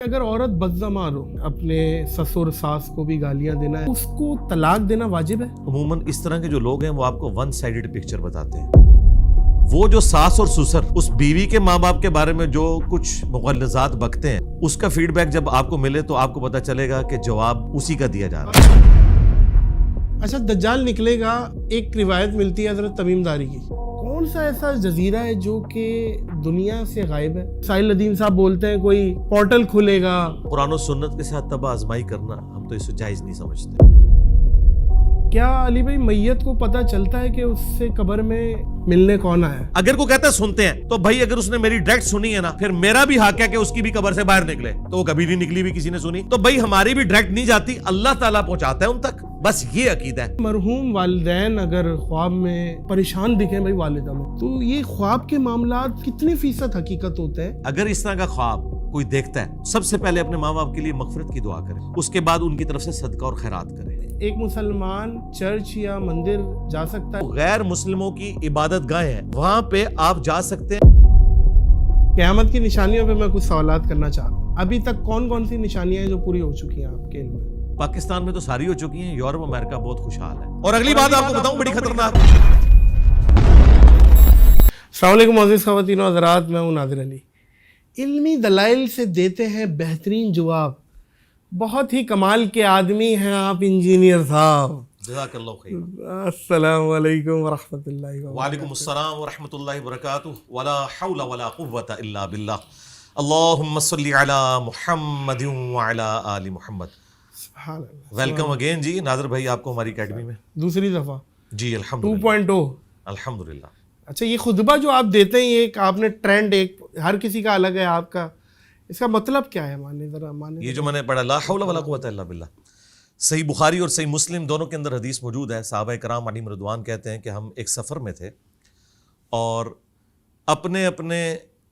اگر عورت بدزمار ہو اپنے سسر ساس کو بھی گالیاں دینا ہے، اس کو طلاق دینا واجب ہے؟ عموماً اس طرح کے جو لوگ ہیں وہ آپ کو ون سائیڈڈ پکچر بتاتے ہیں. وہ جو ساس اور سسر اس بیوی کے ماں باپ کے بارے میں جو کچھ مغلظات بکتے ہیں، اس کا فیڈ بیک جب آپ کو ملے تو آپ کو پتا چلے گا کہ جواب اسی کا دیا جا رہا ہے. اچھا، دجال نکلے گا. ایک روایت ملتی ہے حضرت تمیم داری کی. کون سا ایسا جزیرہ ہے جو کہ دنیا سے غائب ہے؟ ساحل ندیم صاحب بولتے ہیں کوئی پورٹل کھلے گا. قرآن و سنت کے ساتھ تباہ آزمائی کرنا ہم تو اسے جائز نہیں سمجھتے. کیا علی بھائی میت کو پتا چلتا ہے کہ اس سے قبر میں ملنے کون آیا ہے؟ اگر کوئی کہتا ہے سنتے ہیں تو بھائی اگر اس نے میری ڈائریکٹ سنی ہے نا، پھر میرا بھی حق ہے کہ اس کی بھی قبر سے باہر نکلے. تو وہ کبھی نہیں نکلی بھی کسی نے سنی تو بھائی ہماری بھی ڈائریکٹ نہیں جاتی، اللہ تعالیٰ پہنچاتا ہے ان تک. بس یہ عقیدہ ہے. مرحوم والدین اگر خواب میں پریشان دکھیں بھائی والدہ میں، تو یہ خواب کے معاملات کتنے فیصد حقیقت ہوتے ہیں؟ اگر اس طرح کا خواب کوئی دیکھتا ہے، سب سے پہلے اپنے ماں باپ کے لیے مغفرت کی دعا کرے، اس کے بعد ان کی طرف سے صدقہ اور خیرات کرے. ایک مسلمان چرچ یا مندر جا سکتا ہے؟ غیر مسلموں کی عبادت گاہیں ہیں، وہاں پہ آپ جا سکتے ہیں. قیامت کی نشانیوں پہ میں کچھ سوالات کرنا چاہ رہا ہوں. ابھی تک کون کون سی نشانیاں ہیں جو پوری ہو چکی ہیں آپ کے علم میں؟ پاکستان میں تو ساری ہو چکی ہیں، یورپ امریکہ بہت خوشحال ہے. اور اگلی بات آپ کو بتاؤں بڑی خطرناک. السلام علیکم معزز خواتین و حضرات، میں ہوں نادر علی. علمی دلائل سے دیتے ہیں بہترین جواب. بہت ہی کمال کے آدمی ہیں آپ انجینئر صاحب. جزاک اللہ خیر. السلام علیکم ورحمۃ اللہ وبرکاتہ. وعلیکم السلام ورحمۃ اللہ وبرکاتہ. ولا حول ولا قوۃ الا باللہ. اللہم صلی علی محمد وعلی آل محمد. سبحان اللہ. ویلکم اگین جی نادر بھائی، آپ کو ہماری اکیڈمی میں دوسری دفعہ جی. الحمدللہ 2.0. الحمدللہ. اچھا، یہ خطبہ جو آپ دیتے ہیں، یہ ایک آپ نے ٹرینڈ، ایک ہر کسی کا الگ ہے، آپ کا اس کا مطلب کیا ہے؟ یہ جو میں نے پڑھا لا حول ولا قوۃ الا باللہ، صحیح بخاری اور صحیح مسلم دونوں کے اندر حدیث موجود ہے. صحابہ کرام علیہم رضوان کہتے ہیں کہ ہم ایک سفر میں تھے اور اپنے اپنے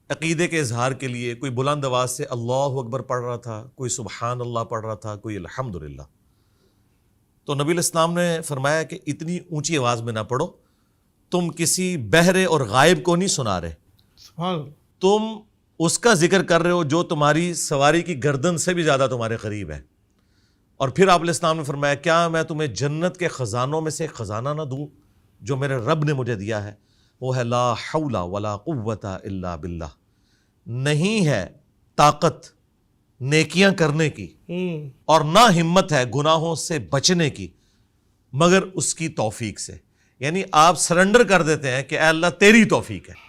عقیدے کے اظہار کے لیے کوئی بلند آواز سے اللہ اکبر پڑھ رہا تھا، کوئی سبحان اللہ پڑھ رہا تھا، کوئی الحمدللہ. تو نبی علیہ السلام نے فرمایا کہ اتنی اونچی آواز میں نہ پڑھو، تم کسی بہرے اور غائب کو نہیں سنا رہے، سبحان اللہ. تم اس کا ذکر کر رہے ہو جو تمہاری سواری کی گردن سے بھی زیادہ تمہارے قریب ہے. اور پھر آپ علیہ السلام نے فرمایا کیا میں تمہیں جنت کے خزانوں میں سے ایک خزانہ نہ دوں جو میرے رب نے مجھے دیا ہے؟ وہ ہے لا حول ولا قوۃ الا باللہ. نہیں ہے طاقت نیکیاں کرنے کی اور نہ ہمت ہے گناہوں سے بچنے کی مگر اس کی توفیق سے. یعنی آپ سرنڈر کر دیتے ہیں کہ اے اللہ تیری توفیق ہے.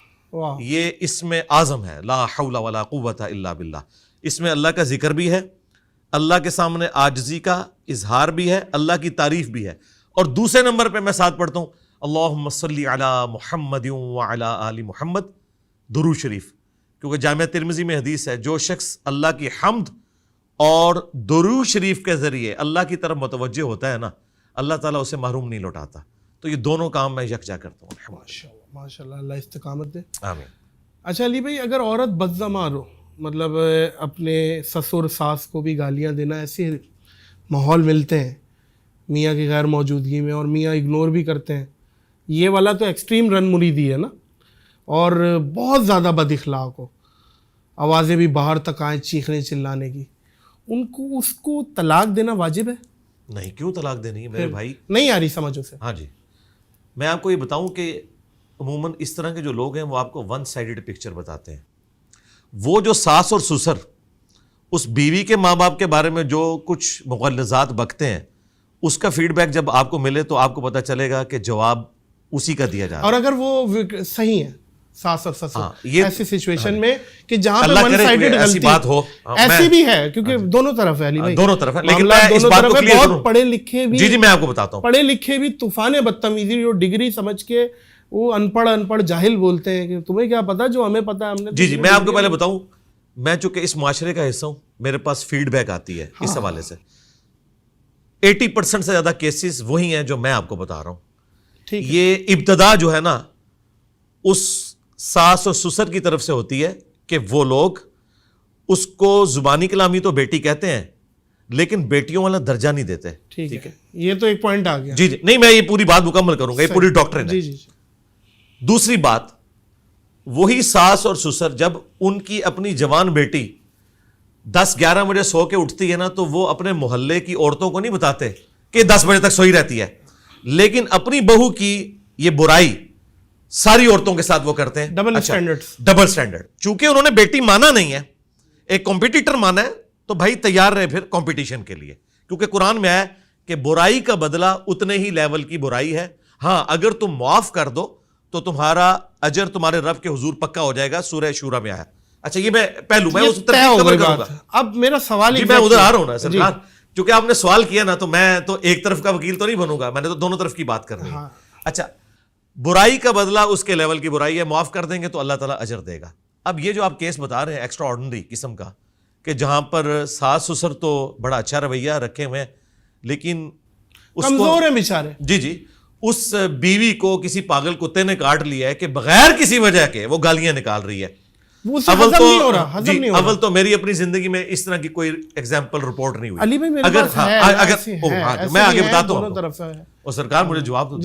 یہ اسم اعظم ہے لا حول ولا قوۃ الا باللہ. اس میں اللہ کا ذکر بھی ہے، اللہ کے سامنے عاجزی کا اظہار بھی ہے، اللہ کی تعریف بھی ہے. اور دوسرے نمبر پہ میں ساتھ پڑھتا ہوں اللہم صلی علی محمد وعلی آل محمد، درود شریف. کیونکہ جامعہ ترمذی میں حدیث ہے جو شخص اللہ کی حمد اور درود شریف کے ذریعے اللہ کی طرف متوجہ ہوتا ہے نا، اللہ تعالیٰ اسے محروم نہیں لوٹاتا. تو یہ دونوں کام میں یکجا کرتا ہوں. ماشاء اللہ، اللہ استقامت دے. آمین. اچھا علی بھائی، اگر عورت بدزمار ہو، مطلب اپنے سسر ساس کو بھی گالیاں دینا، ایسے ماحول ملتے ہیں میاں کی غیر موجودگی میں اور میاں اگنور بھی کرتے ہیں، یہ والا تو ایکسٹریم رن مریدی ہے نا، اور بہت زیادہ بد اخلاق ہو، آوازیں بھی باہر تک آئیں چیخنے چلانے کی، اس کو طلاق دینا واجب ہے؟ نہیں، کیوں طلاق دینی ہے میرے بھائی؟ نہیں آ رہی سمجھ اسے. ہاں جی، میں آپ کو یہ بتاؤں کہ عموماً اس طرح کے جو لوگ ہیں وہ آپ کو ون سائیڈڈ پکچر بتاتے ہیں. وہ جو ساس اور سسر اس بیوی کے ماں باپ کے بارے میں جو کچھ مغلظات بکتے ہیں، اس کا فیڈ بیک جب آپ کو ملے تو آپ کو پتا چلے گا کہ جواب اسی کا دیا جا رہا ہے. اور اگر وہ صحیح ہے ساس اور سسر ایسی سچویشن میں کہ جہاں پہ اللہ ون کرے سائیڈڈ ایسی بات ہو، ایسی بھی ہے، کیونکہ دونوں طرف ہے علی بھائی، دونوں طرف ہے. لیکن میں اس بات کو کلیئر کروں، بہت پڑھے لکھے بھی، جی میں آپ کو بتاتا ہوں، پڑھے لکھے بھی طوفان بدتمیزی جو ڈگری سمجھ کے وہ ان پڑھ جاہل بولتے ہیں کہ تمہیں کیا پتا جو ہمیں پتا ہے ہم نے. جی میں آپ کو پہلے بتاؤں، میں چونکہ اس معاشرے کا حصہ ہوں، میرے پاس فیڈ بیک آتی ہے اس حوالے سے. 80% سے زیادہ کیسز وہی ہیں جو میں آپ کو بتا رہا ہوں. یہ ابتدا جو ہے نا اس ساس اور سسر کی طرف سے ہوتی ہے کہ وہ لوگ اس کو زبانی کلامی تو بیٹی کہتے ہیں لیکن بیٹیوں والا درجہ نہیں دیتے. ٹھیک ہے، یہ تو ایک پوائنٹ آ گیا. جی نہیں، میں یہ پوری بات مکمل کروں گا، یہ پوری ڈاکٹرن ہے. جی. دوسری بات، وہی ساس اور سسر جب ان کی اپنی جوان بیٹی 10-11 بجے سو کے اٹھتی ہے نا تو وہ اپنے محلے کی عورتوں کو نہیں بتاتے کہ 10 بجے تک سوئی رہتی ہے, لیکن اپنی بہو کی یہ برائی ساری عورتوں کے ساتھ وہ کرتے ہیں. Double standard. Double standard. چونکہ انہوں نے بیٹی مانا نہیں ہے, ایک کمپٹیٹر مانا ہے, تو بھائی تیار رہے پھر کمپٹیشن کے لیے, کیونکہ قرآن میں ہے کہ برائی کا بدلہ اتنے ہی لیول کی برائی ہے. ہاں اگر تم معاف کر دو تو تمہارا اجر تمہارے رب کے حضور پکا ہو جائے گا, سورہ شورا میں آیا. اچھا یہ میں پہلو میں اس ترتیب کور کروں گا. اب میرا سوال جی میں ادھر آ رہا ہوں نا سرکار, چونکہ آپ نے سوال کیا نا تو میں تو ایک طرف کا وکیل تو نہیں بنوں گا, میں نے تو دونوں طرف کی بات کرنی ہے. اچھا برائی کا بدلہ اس کے لیول کی برائی ہے, معاف کر دیں گے تو اللہ تعالیٰ اجر دے گا. اب یہ جو آپ کیس بتا رہے ہیں ایکسٹرا آرڈنری قسم کا, کہ جہاں پر ساس سسر تو بڑا اچھا رویہ رکھے ہوئے ہیں لیکن کمزور ہیں بیچارے. جی اس بیوی کو کسی پاگل کتے نے کاٹ لیا ہے کہ بغیر کسی وجہ کے وہ گالیاں نکال رہی ہے. اول تو میری اپنی زندگی میں اس طرح کی کوئی ایگزامپل رپورٹ نہیں ہوئی. علی بھائی میں آگے بتاتا ہوں اور سرکار مجھے جواب دو.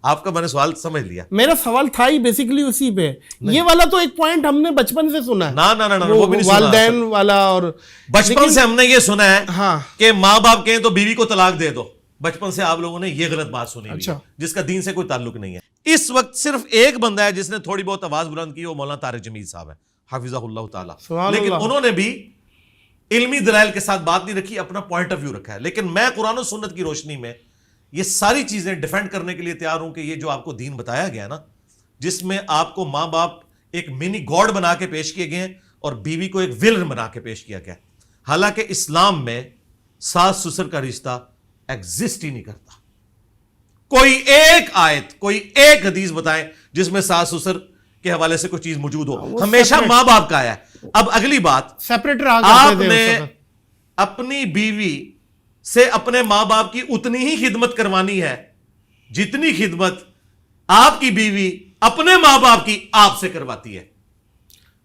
آپ کا میں نے سوال سمجھ لیا. میرا سوال تھا ہی بیسیکلی اسی پہ. یہ والا تو ایک پوائنٹ ہم نے بچپن سے سنا ہے, نہ وہ بھی نہیں سنا. والدین والا, اور بچپن سے ہم نے یہ سنا ہے کہ ماں باپ کہیں تو بیوی کو طلاق دے دو. بچپن سے آپ لوگوں نے یہ غلط بات سنی ہوئی ہے جس کا دین سے کوئی تعلق نہیں ہے. اس وقت صرف ایک بندہ ہے جس نے تھوڑی بہت آواز بلند کی, وہ مولانا طارق جمیل صاحب ہے حافظہ اللہ تعالی. لیکن انہوں نے بھی علمی دلائل کے ساتھ بات نہیں رکھی, اپنا پوائنٹ آف ویو رکھا ہے. لیکن میں قرآن و سنت کی روشنی میں یہ ساری چیزیں ڈیفینڈ کرنے کے لیے تیار ہوں کہ یہ جو آپ کو دین بتایا گیا نا, جس میں آپ کو ماں باپ ایک منی گاڈ بنا کے پیش کیے گئے ہیں اور بیوی کو ایک ولن بنا کے پیش کیا گیا, حالانکہ اسلام میں ساس سسر کا رشتہ ایگزسٹ ہی نہیں کرتا. کوئی ایک آیت, کوئی ایک حدیث بتائیں جس میں ساس سسر کے حوالے سے کوئی چیز موجود ہو. ہمیشہ ماں باپ کا ہے. اب اگلی بات, آپ نے اپنی بیوی سے اپنے ماں باپ کی اتنی ہی خدمت کروانی ہے جتنی خدمت آپ کی بیوی اپنے ماں باپ کی آپ سے کرواتی ہے.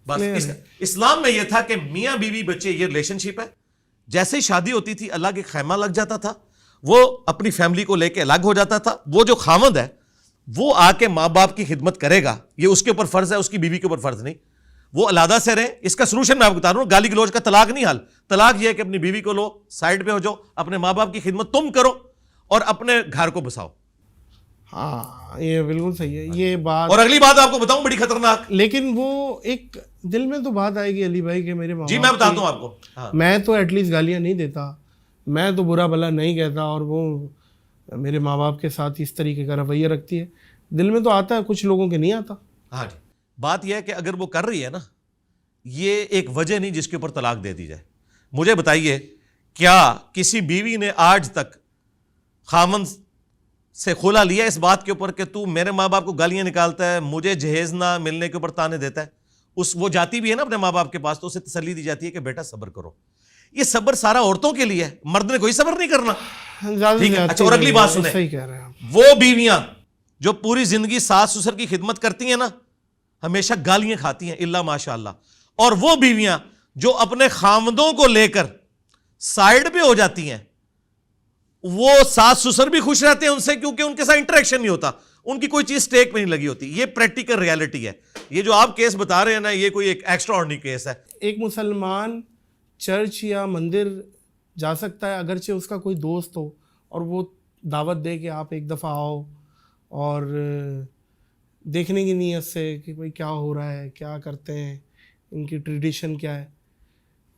بس اسلام میں یہ تھا کہ میاں بیوی بچے یہ ریلیشن شپ ہے. جیسے ہی شادی ہوتی تھی اللہ کے خیمہ لگ جاتا تھا, وہ اپنی فیملی کو لے کے الگ ہو جاتا تھا. وہ جو خاوند ہے وہ آ کے ماں باپ کی خدمت کرے گا, یہ اس کے اوپر فرض ہے, اس کی بیوی کے اوپر فرض نہیں. وہ علیحدہ سے رہے. اس کا سلوشن میں آپ کو بتا رہا ہوں, گالی گلوچ کا طلاق نہیں حل. طلاق یہ ہے کہ اپنی بیوی کو لو, سائڈ پہ ہو جاؤ, اپنے ماں باپ کی خدمت تم کرو اور اپنے گھر کو بساؤ. ہاں یہ بالکل صحیح ہے یہ بات. اور اگلی بات آپ کو بتاؤں بڑی خطرناک, لیکن وہ ایک دل میں تو بات آئے گی علی بھائی کہ میرے ماں, جی میں بتاتا ہوں آپ کو, میں تو ایٹ لیسٹ گالیاں نہیں دیتا, میں تو برا بھلا نہیں کہتا, اور وہ میرے ماں باپ کے ساتھ اس طریقے کا رویہ رکھتی ہے. دل میں تو آتا ہے, کچھ لوگوں کے نہیں آتا. ہاں جی, بات یہ ہے کہ اگر وہ کر رہی ہے نا, یہ ایک وجہ نہیں جس کے اوپر طلاق دے دی جائے. مجھے بتائیے کیا کسی بیوی نے آج تک خاوند سے کھلا لیا اس بات کے اوپر کہ تو میرے ماں باپ کو گالیاں نکالتا ہے, مجھے جہیز نہ ملنے کے اوپر تانے دیتا ہے. وہ جاتی بھی ہے نا اپنے ماں باپ کے پاس تو اسے تسلی دی جاتی ہے کہ بیٹا صبر کرو. یہ صبر سارا عورتوں کے لیے ہے, مرد نے کوئی صبر نہیں کرنا. اچھا اور اگلی بات سنیں, وہ بیویاں جو پوری زندگی ساس سسر کی خدمت کرتی ہیں نا, ہمیشہ گالیاں کھاتی ہیں الا ماشاء اللہ. اور وہ بیویاں جو اپنے خاوندوں کو لے کر سائڈ پہ ہو جاتی ہیں, وہ ساس سسر بھی خوش رہتے ہیں ان سے, کیونکہ ان کے ساتھ انٹریکشن نہیں ہوتا, ان کی کوئی چیز سٹیک میں نہیں لگی ہوتی. یہ پریکٹیکل ریالٹی ہے. یہ جو آپ کیس بتا رہے ہیں نا, یہ کوئی ایک ایکسٹرا آرڈنری کیس ہے. ایک مسلمان چرچ یا مندر جا سکتا ہے اگرچہ اس کا کوئی دوست ہو, اور وہ دعوت دے کہ آپ ایک دفعہ آؤ اور دیکھنے کی نیت سے کہ بھئی کیا ہو رہا ہے, کیا کرتے ہیں, ان کی ٹریڈیشن کیا ہے.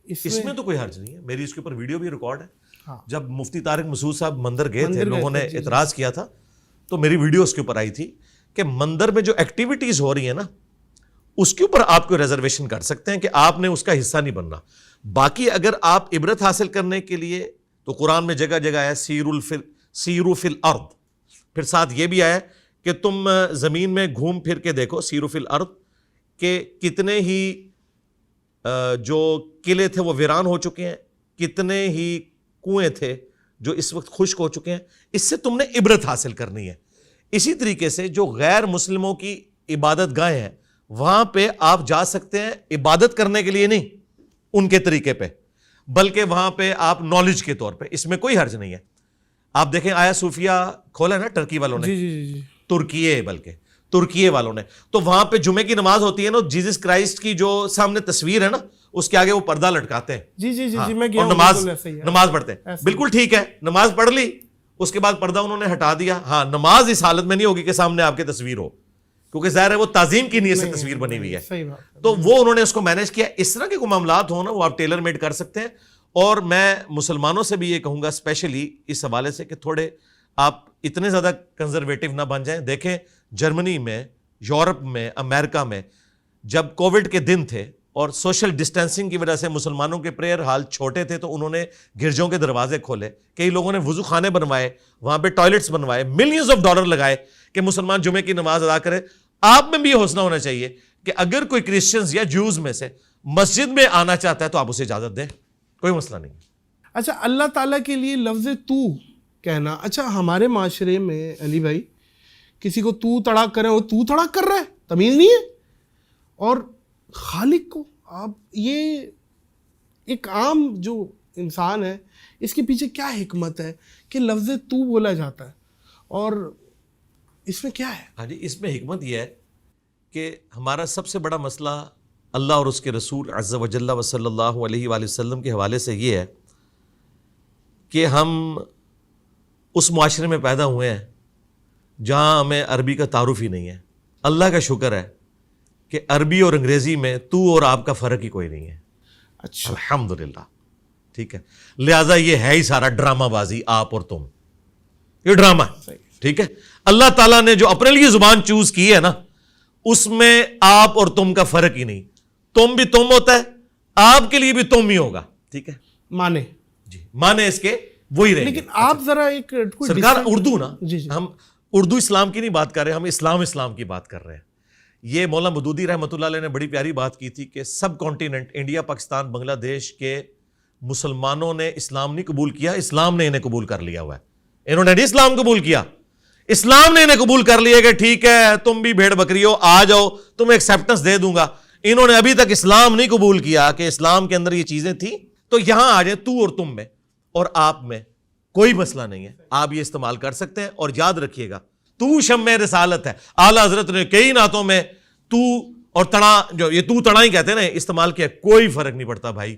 اس میں تو کوئی حرج نہیں ہے. میری اس کے اوپر ویڈیو بھی ریکارڈ ہے. جب مفتی طارق مسعود صاحب مندر گئے تھے, لوگوں نے اعتراض کیا تھا, تو میری ویڈیو اس کے اوپر آئی تھی کہ مندر میں جو ایکٹیویٹیز ہو رہی ہیں نا, اس کے اوپر آپ کو ریزرویشن کر سکتے ہیں کہ آپ نے اس کا حصہ نہیں بننا. باقی اگر آپ عبرت حاصل کرنے کے لیے, تو قرآن میں جگہ جگہ آیا سیرو فی الارض, پھر ساتھ یہ بھی آیا کہ تم زمین میں گھوم پھر کے دیکھو, سیرو فی الارض, کہ کتنے ہی جو قلعے تھے وہ ویران ہو چکے ہیں, کتنے ہی کنویں تھے جو اس وقت خشک ہو چکے ہیں. اس سے تم نے عبرت حاصل کرنی ہے. اسی طریقے سے جو غیر مسلموں کی عبادت گاہیں ہیں, وہاں پہ آپ جا سکتے ہیں عبادت کرنے کے لیے نہیں ان کے طریقے پہ, بلکہ وہاں پہ آپ نالج کے طور پہ, اس میں کوئی حرج نہیں ہے. آپ دیکھیں آیا صوفیہ کھولا ہے نا ٹرکی والوں نے, جی ترکیے والوں نے, تو وہاں پہ جمعے کی نماز ہوتی ہے نا, جیزس کرائسٹ کی جو سامنے تصویر ہے نا, اس کے آگے وہ پردہ لٹکاتے ہیں. جی جی جی جی میں اور نماز پڑھتے ہیں. بالکل ٹھیک ہے, نماز پڑھ لی, اس کے بعد پردہ انہوں نے ہٹا دیا. ہاں نماز اس حالت میں نہیں ہوگی کہ سامنے آپ کی تصویر ہو, کیونکہ ظاہر ہے وہ تعظیم کی نیت سے تصویر بنی ہوئی ہے. تو وہ انہوں نے اس کو مینیج کیا. اس طرح کے کوئی معاملات ہوں نا وہ آپ ٹیلر میڈ کر سکتے ہیں. اور میں مسلمانوں سے بھی یہ کہوں گا اسپیشلی اس حوالے سے کہ تھوڑے آپ اتنے زیادہ کنزرویٹو نہ بن جائیں. دیکھیں جرمنی میں, یورپ میں, امریکہ میں جب کووڈ کے دن تھے اور سوشل ڈسٹینسنگ کی وجہ سے مسلمانوں کے پریئر ہال چھوٹے تھے, تو انہوں نے گرجوں کے دروازے کھولے, کئی لوگوں نے وضو خانے بنوائے, وہاں پہ ٹوائلٹس بنوائے, ملینز آف ڈالر لگائے کہ مسلمان جمعے کی نماز ادا کرے. آپ میں بھی یہ حوصلہ ہونا چاہیے کہ اگر کوئی کرسچنز یا جوز میں سے مسجد میں آنا چاہتا ہے تو آپ اسے اجازت دیں, کوئی مسئلہ نہیں. اچھا, اللہ تعالیٰ کے لیے لفظ تو کہنا, اچھا ہمارے معاشرے میں علی بھائی کسی کو تو تڑاک کریں, وہ تو تڑاک کر رہا ہے, تمیز نہیں ہے. اور خالق کو آپ, یہ ایک عام جو انسان ہے اس کے پیچھے کیا حکمت ہے کہ لفظ تو بولا جاتا ہے, اور اس میں کیا ہے؟ ہاں جی, اس میں حکمت یہ ہے کہ ہمارا سب سے بڑا مسئلہ اللہ اور اس کے رسول عز و جل و صلی اللہ علیہ وآلہ وسلم کے حوالے سے یہ ہے کہ ہم اس معاشرے میں پیدا ہوئے ہیں جہاں ہمیں عربی کا تعارف ہی نہیں ہے. اللہ کا شکر ہے کہ عربی اور انگریزی میں تو اور آپ کا فرق ہی کوئی نہیں ہے. اچھا, الحمدللہ, ٹھیک ہے. لہٰذا یہ ہے ہی سارا ڈرامہ بازی, آپ اور تم, یہ ڈرامہ ہے. ٹھیک ہے, اللہ تعالیٰ نے جو اپنے لیے زبان چوز کی ہے نا, اس میں آپ اور تم کا فرق ہی نہیں. تم بھی تم ہوتا ہے, آپ کے لیے بھی تم ہی ہوگا. ٹھیک ہے, مانے جی, مانے اس کے وہی رہیں گے. لیکن آپ ذرا ایک سرکار اردو نا, جی جی ہم اردو اسلام کی نہیں بات کر رہے, ہم اسلام کی بات کر رہے ہیں. یہ مولانا مودودی رحمۃ اللہ علیہ نے بڑی پیاری بات کی تھی کہ سب کانٹیننٹ انڈیا, پاکستان, بنگلہ دیش کے مسلمانوں نے اسلام نہیں قبول کیا, اسلام نے انہیں قبول کر لیا ہوا ہے. انہوں نے نہیں اسلام قبول کیا, اسلام نے انہیں قبول کر لیا کہ ٹھیک ہے تم بھی بھیڑ بکری ہو, آ جاؤ, تمہیں ایکسیپٹنس دے دوں گا. انہوں نے ابھی تک اسلام نہیں قبول کیا کہ اسلام کے اندر یہ چیزیں تھیں. تو یہاں آ جائیں, تو اور تم میں اور آپ میں کوئی مسئلہ نہیں ہے, آپ یہ استعمال کر سکتے ہیں. اور یاد رکھیے گا تو شمع رسالت ہے. اعلیٰ حضرت نے کئی نعتوں میں تو اور تڑا, جو یہ تو تڑا ہی کہتے ہیں نا, استعمال کیا, کوئی فرق نہیں پڑتا بھائی.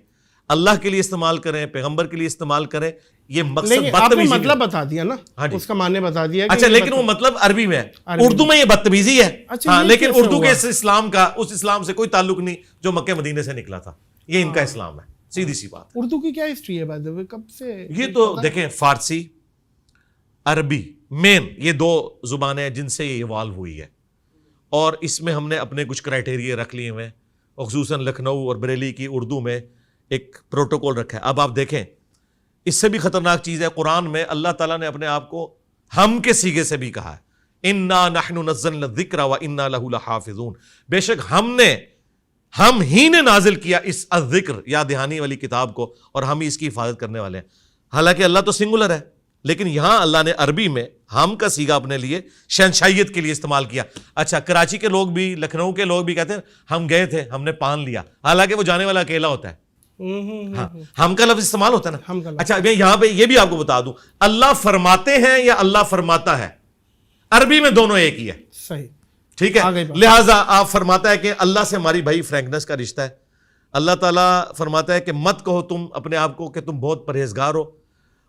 اللہ کے لیے استعمال کریں, پیغمبر کے لیے استعمال کریں. یہ مقصد آپ نے مطلب بتا دیا نا, اس کا معنی بتا دیا. اچھا, لیکن وہ مطلب عربی میں ہے, اردو میں یہ بدتمیزی ہے. ہاں, لیکن اردو کے اسلام کا اس اسلام سے کوئی تعلق نہیں جو مکہ مدینے سے نکلا تھا. یہ ان کا اسلام ہے, سیدھی سی بات. اردو کی کیا ہسٹری ہے بائی دی وے, کب سے؟ یہ تو دیکھیں فارسی, عربی, مین یہ دو زبانیں جن سے یہ ایوالو ہوئی ہے. اور اس میں ہم نے اپنے کچھ کرائٹیریا رکھ لیے ہوئے, خصوصاً لکھنؤ اور بریلی کی اردو میں ایک پروٹوکول رکھا ہے. اب آپ دیکھیں, اس سے بھی خطرناک چیز ہے, قرآن میں اللہ تعالیٰ نے اپنے آپ کو ہم کے سیغے سے بھی کہا ہے, انا نحن نزلنا الذکر وانا لہ لحافظون. بے شک ہم ہی نے نازل کیا اس الذکر یا دہانی والی کتاب کو, اور ہم ہی اس کی حفاظت کرنے والے ہیں. حالانکہ اللہ تو سنگولر ہے, لیکن یہاں اللہ نے عربی میں ہم کا سیغہ اپنے لیے شہنشائیت کے لیے استعمال کیا. اچھا, کراچی کے لوگ بھی, لکھنؤ کے لوگ بھی کہتے ہیں ہم گئے تھے, ہم نے پان لیا, حالانکہ وہ جانے والا اکیلا ہوتا ہے. ہاں, ہم کا لفظ استعمال ہوتا ہے نا. اچھا, میں یہاں پہ یہ بھی آپ کو بتا دوں, اللہ فرماتے ہیں یا اللہ فرماتا ہے, عربی میں دونوں ایک ہی ہے. صحیح, ٹھیک ہے. لہٰذا آپ فرماتا ہے کہ اللہ سے ہماری بھائی فرینکنس کا رشتہ ہے. اللہ تعالیٰ فرماتا ہے کہ مت کہو تم اپنے آپ کو کہ تم بہت پرہیزگار ہو,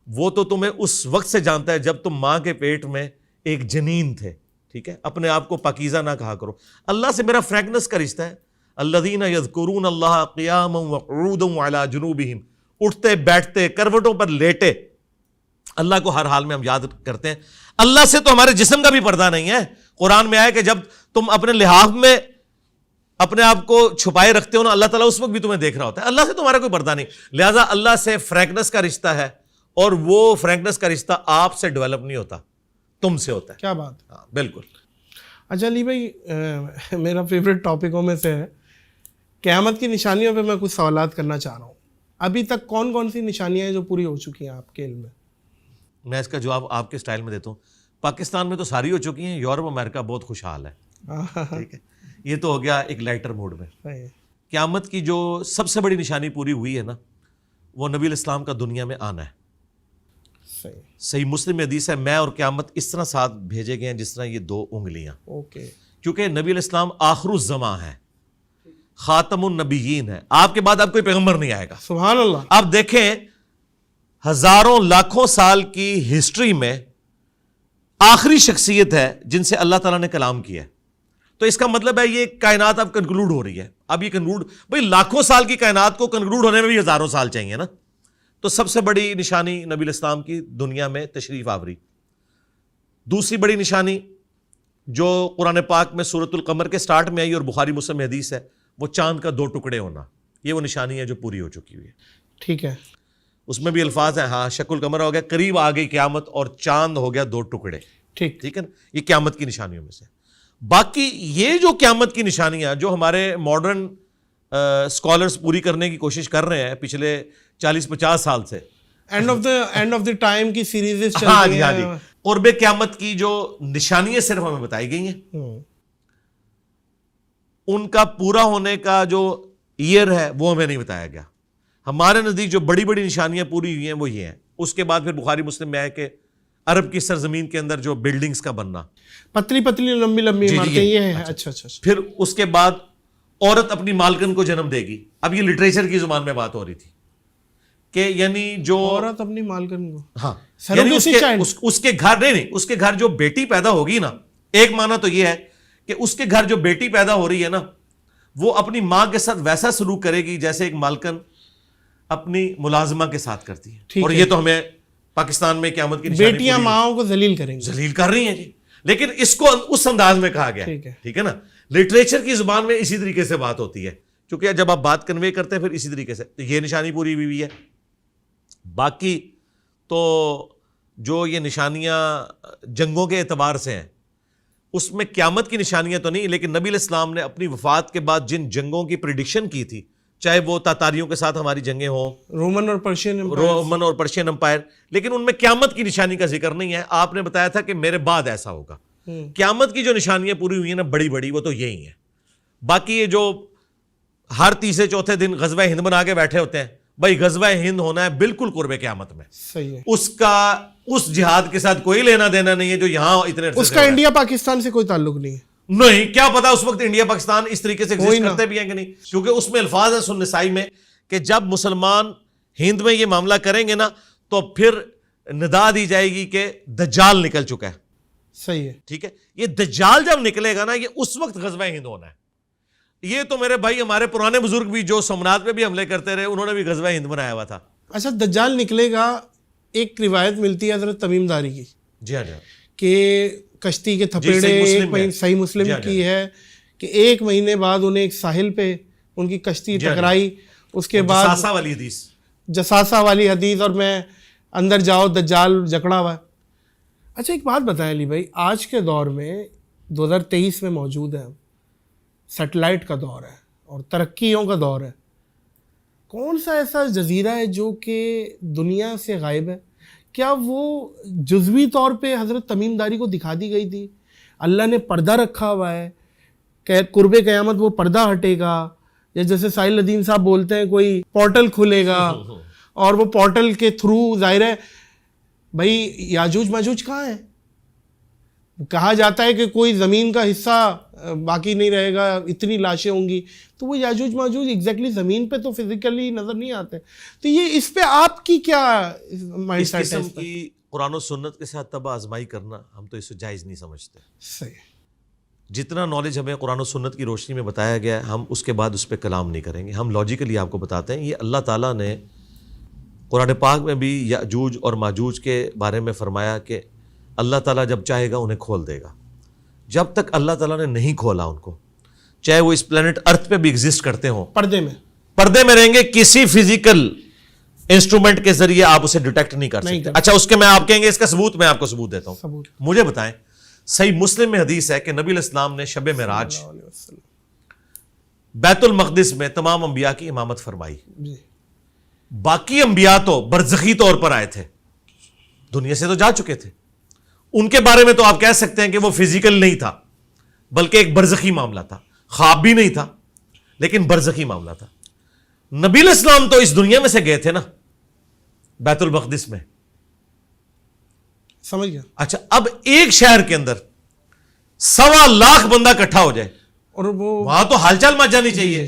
وہ تو تمہیں اس وقت سے جانتا ہے جب تم ماں کے پیٹ میں ایک جنین تھے. ٹھیک ہے, اپنے آپ کو پاکیزہ نہ کہا کرو. اللہ سے میرا فرینکنس کا رشتہ ہے. الذین یذکرون اللہ قیاما وقعودا وعلی جنوبہم, اٹھتے بیٹھتے کروٹوں پر لیٹے اللہ کو ہر حال میں ہم یاد کرتے ہیں. اللہ سے تو ہمارے جسم کا بھی پردہ نہیں ہے. قرآن میں آیا کہ جب تم اپنے لحاف میں اپنے آپ کو چھپائے رکھتے ہو نا, اللہ تعالیٰ اس وقت بھی تمہیں دیکھ رہا ہوتا ہے. اللہ سے تمہارا کوئی پردہ نہیں. لہٰذا اللہ سے فرینکنس کا رشتہ ہے, اور وہ فرینکنس کا رشتہ آپ سے ڈیولپ نہیں ہوتا, تم سے ہوتا ہے. کیا بات. ہاں بالکل. اچھا علی بھائی, میرا فیوریٹ ٹاپکوں میں سے ہے, قیامت کی نشانیوں پہ میں کچھ سوالات کرنا چاہ رہا ہوں. ابھی تک کون کون سی نشانیاں ہیں جو پوری ہو چکی ہیں آپ کے علم میں؟ میں اس کا جواب آپ کے سٹائل میں دیتا ہوں. پاکستان میں تو ساری ہو چکی ہیں, یورپ امریکہ بہت خوشحال ہے. ٹھیک ہے, یہ تو ہو گیا ایک لائٹر موڈ میں. قیامت کی جو سب سے بڑی نشانی پوری ہوئی ہے نا, وہ نبی الاسلام کا دنیا میں آنا ہے. صحیح مسلم میں حدیث ہے, میں اور قیامت اس طرح ساتھ بھیجے گئے ہیں جس طرح یہ دو انگلیاں. اوکے, کیونکہ نبی علیہ السلام آخر الزمان ہے. خاتم النبیین ہے، آپ کے بعد اب کوئی پیغمبر نہیں آئے گا. سبحان اللہ. آپ دیکھیں ہزاروں لاکھوں سال کی ہسٹری میں آخری شخصیت ہے جن سے اللہ تعالیٰ نے کلام کیا ہے. تو اس کا مطلب ہے یہ کائنات اب کنکلوڈ ہو رہی ہے. اب یہ کنکلوڈ، بھئی لاکھوں سال کی کائنات کو کنکلوڈ ہونے میں بھی ہزاروں سال چاہیے نا. تو سب سے بڑی نشانی نبی الاسلام کی دنیا میں تشریف آوری. دوسری بڑی نشانی جو قرآن پاک میں سورۃ القمر کے سٹارٹ میں آئی اور بخاری مسلم میں حدیث ہے، وہ چاند کا 2 ٹکڑے ہونا. یہ وہ نشانی ہے جو پوری ہو چکی ہوئی ہے. ٹھیک ہے. اس میں بھی الفاظ ہیں، ہاں شق القمر ہو گیا، قریب آ گئی قیامت، اور چاند ہو گیا 2 ٹکڑے. ٹھیک ٹھیک ہے نا. یہ قیامت کی نشانیوں میں سے. باقی یہ جو قیامت کی نشانیاں جو ہمارے ماڈرن اسکالرس پوری کرنے کی کوشش کر رہے ہیں پچھلے 40-50 سال سے، اینڈ آف دی ٹائم کی سیریز چل ہاں رہی جی ہاں جی، ہیں. قرب قیامت کی جو نشانیاں صرف ہمیں بتائی گئی ہیں، ان کا پورا ہونے کا جو ایئر ہے وہ ہمیں نہیں بتایا گیا. ہمارے نزدیک جو بڑی بڑی نشانیاں پوری ہوئی ہیں وہ یہ ہیں. اس کے بعد پھر بخاری مسلم میں ہے کہ عرب کی سرزمین کے اندر جو بلڈنگز کا بننا، پتلی پتلی لمبی لمبی عمارتیں، یہ ہے. اچھا اچھا. پھر اس کے بعد عورت اپنی مالکن کو جنم دے گی. اب یہ لٹریچر کی زبان میں بات ہو رہی تھی کہ یعنی جو عورت اپنی مالکن کو، ہاں یعنی اس کے گھر نہیں، اس کے گھر جو بیٹی پیدا ہوگی نا، ایک معنی تو یہ ہے کہ اس کے گھر جو بیٹی پیدا ہو رہی ہے نا، وہ اپنی ماں کے ساتھ ویسا سلوک کرے گی جیسے ایک مالکن اپنی ملازمہ کے ساتھ کرتی ہے. اور یہ تو ہمیں پاکستان میں قیامت کی نشانی، بیٹیاں ماؤں کو ذلیل کریں گی، ذلیل کر رہی ہیں جی. لیکن اس کو اس انداز میں کہا گیا، ٹھیک ہے نا. لٹریچر کی زبان میں اسی طریقے سے بات ہوتی ہے، کیونکہ جب آپ بات کنوے کرتے ہیں پھر اسی طریقے سے. تو یہ نشانی پوری ہوئی ہے. باقی تو جو یہ نشانیاں جنگوں کے اعتبار سے ہیں، اس میں قیامت کی نشانیاں تو نہیں، لیکن نبی علیہ السلام نے اپنی وفات کے بعد جن جنگوں کی پریڈکشن کی تھی، چاہے وہ تاتاریوں کے ساتھ ہماری جنگیں ہوں، رومن اور پرشین امپائر، لیکن ان میں قیامت کی نشانی کا ذکر نہیں ہے. آپ نے بتایا تھا کہ میرے بعد ایسا ہوگا. قیامت کی جو نشانیاں پوری ہوئی ہیں نا بڑی بڑی، وہ تو یہی ہیں. باقی یہ جو ہر تیسرے چوتھے دن غزوہ ہند بنا کے بیٹھے ہوتے ہیں، بھائی غزوہ ہند ہونا ہے بالکل قرب قیامت میں. صحیح ہے. اس کا اس جہاد کے ساتھ کوئی لینا دینا نہیں ہے جو یہاں اتنے عرصے اس کا انڈیا پاکستان سے کوئی تعلق نہیں ہے. نہیں، کیا پتا اس وقت انڈیا پاکستان اس طریقے سے ایگزسٹ کرتے بھی ہیں کہ نہیں، کیونکہ اس میں الفاظ ہیں سنن نسائی میں کہ جب مسلمان ہند میں یہ معاملہ کریں گے نا تو پھر ندا دی جائے گی کہ دجال نکل چکا ہے. صحیح ہے. ٹھیک ہے. یہ دجال جب نکلے گا نا، یہ اس وقت غزوہ ہند ہونا ہے. یہ تو میرے بھائی ہمارے پرانے بزرگ بھی جو سومناتھ میں بھی حملے کرتے رہے، انہوں نے بھی غزوہ ہند بنایا ہوا تھا. اچھا، دجال نکلے گا. ایک روایت ملتی ہے حضرت تمیم داری کی، جی ہاں جی، کہ کشتی کے تھپیڑے، صحیح مسلم کی ہے کہ 1 مہینے بعد انہیں ایک ساحل پہ ان کی کشتی ٹکرائی. اس کے بعد جساسا والی حدیث، اور میں اندر جاؤ دجال جکڑا ہوا ہے. اچھا ایک بات بتائیں علی بھائی، آج کے دور میں 2023 میں موجود ہیں، سیٹلائٹ کا دور ہے اور ترقیوں کا دور ہے. کون سا ایسا جزیرہ ہے جو کہ دنیا سے غائب ہے؟ کیا وہ جزوی طور پہ حضرت تمیم داری کو دکھا دی گئی تھی؟ اللہ نے پردہ رکھا ہوا ہے کہ قرب قیامت وہ پردہ ہٹے گا، یا جیسے ساحل الدین صاحب بولتے ہیں کوئی پورٹل کھلے گا، اور وہ پورٹل کے تھرو ظاہر ہے بھائی یاجوج ماجوج کہاں ہیں؟ کہا جاتا ہے کہ کوئی زمین کا حصہ باقی نہیں رہے گا، اتنی لاشیں ہوں گی. تو وہ یاجوج ماجوج ایگزیکٹلی زمین پہ تو فزیکلی نظر نہیں آتے. تو یہ اس پہ آپ کی کیا مائنڈ سیٹ ہے؟ اس کی قرآن و سنت کے ساتھ تب آزمائی کرنا ہم تو اس کو جائز نہیں سمجھتے. صحیح. جتنا نالج ہمیں قرآن و سنت کی روشنی میں بتایا گیا ہے، ہم اس کے بعد اس پہ کلام نہیں کریں گے. ہم لاجیکلی آپ کو بتاتے ہیں. یہ اللہ تعالیٰ نے قرآن پاک میں بھی یاجوج اور ماجوج کے بارے میں فرمایا کہ اللہ تعالیٰ جب چاہے گا انہیں کھول دے گا. جب تک اللہ تعالیٰ نے نہیں کھولا ان کو، چاہے وہ اس پلانٹ ارتھ پہ بھی ایگزسٹ کرتے ہوں، پردے میں رہیں گے، کسی فزیکل انسٹرومنٹ کے ذریعے آپ اسے ڈیٹیکٹ نہیں کر سکتے. اچھا اس کے میں آپ کہیں گے اس کا ثبوت، میں آپ کو ثبوت دیتا ہوں. مجھے بتائیں، صحیح مسلم میں حدیث ہے کہ نبی علیہ السلام نے شب معراج بیت المقدس میں تمام انبیاء کی امامت فرمائی. باقی انبیاء تو برزخی طور پر آئے تھے، دنیا سے تو جا چکے تھے. ان کے بارے میں تو آپ کہہ سکتے ہیں کہ وہ فزیکل نہیں تھا، بلکہ ایک برزخی معاملہ تھا. خواب بھی نہیں تھا لیکن برزخی معاملہ تھا. نبی علیہ السلام تو اس دنیا میں سے گئے تھے نا بیت المقدس میں. سمجھ گیا. اچھا اب ایک شہر کے اندر 1.25 لاکھ بندہ اکٹھا ہو جائے اور وہ وہاں تو ہال چال مچ جانی چاہیے.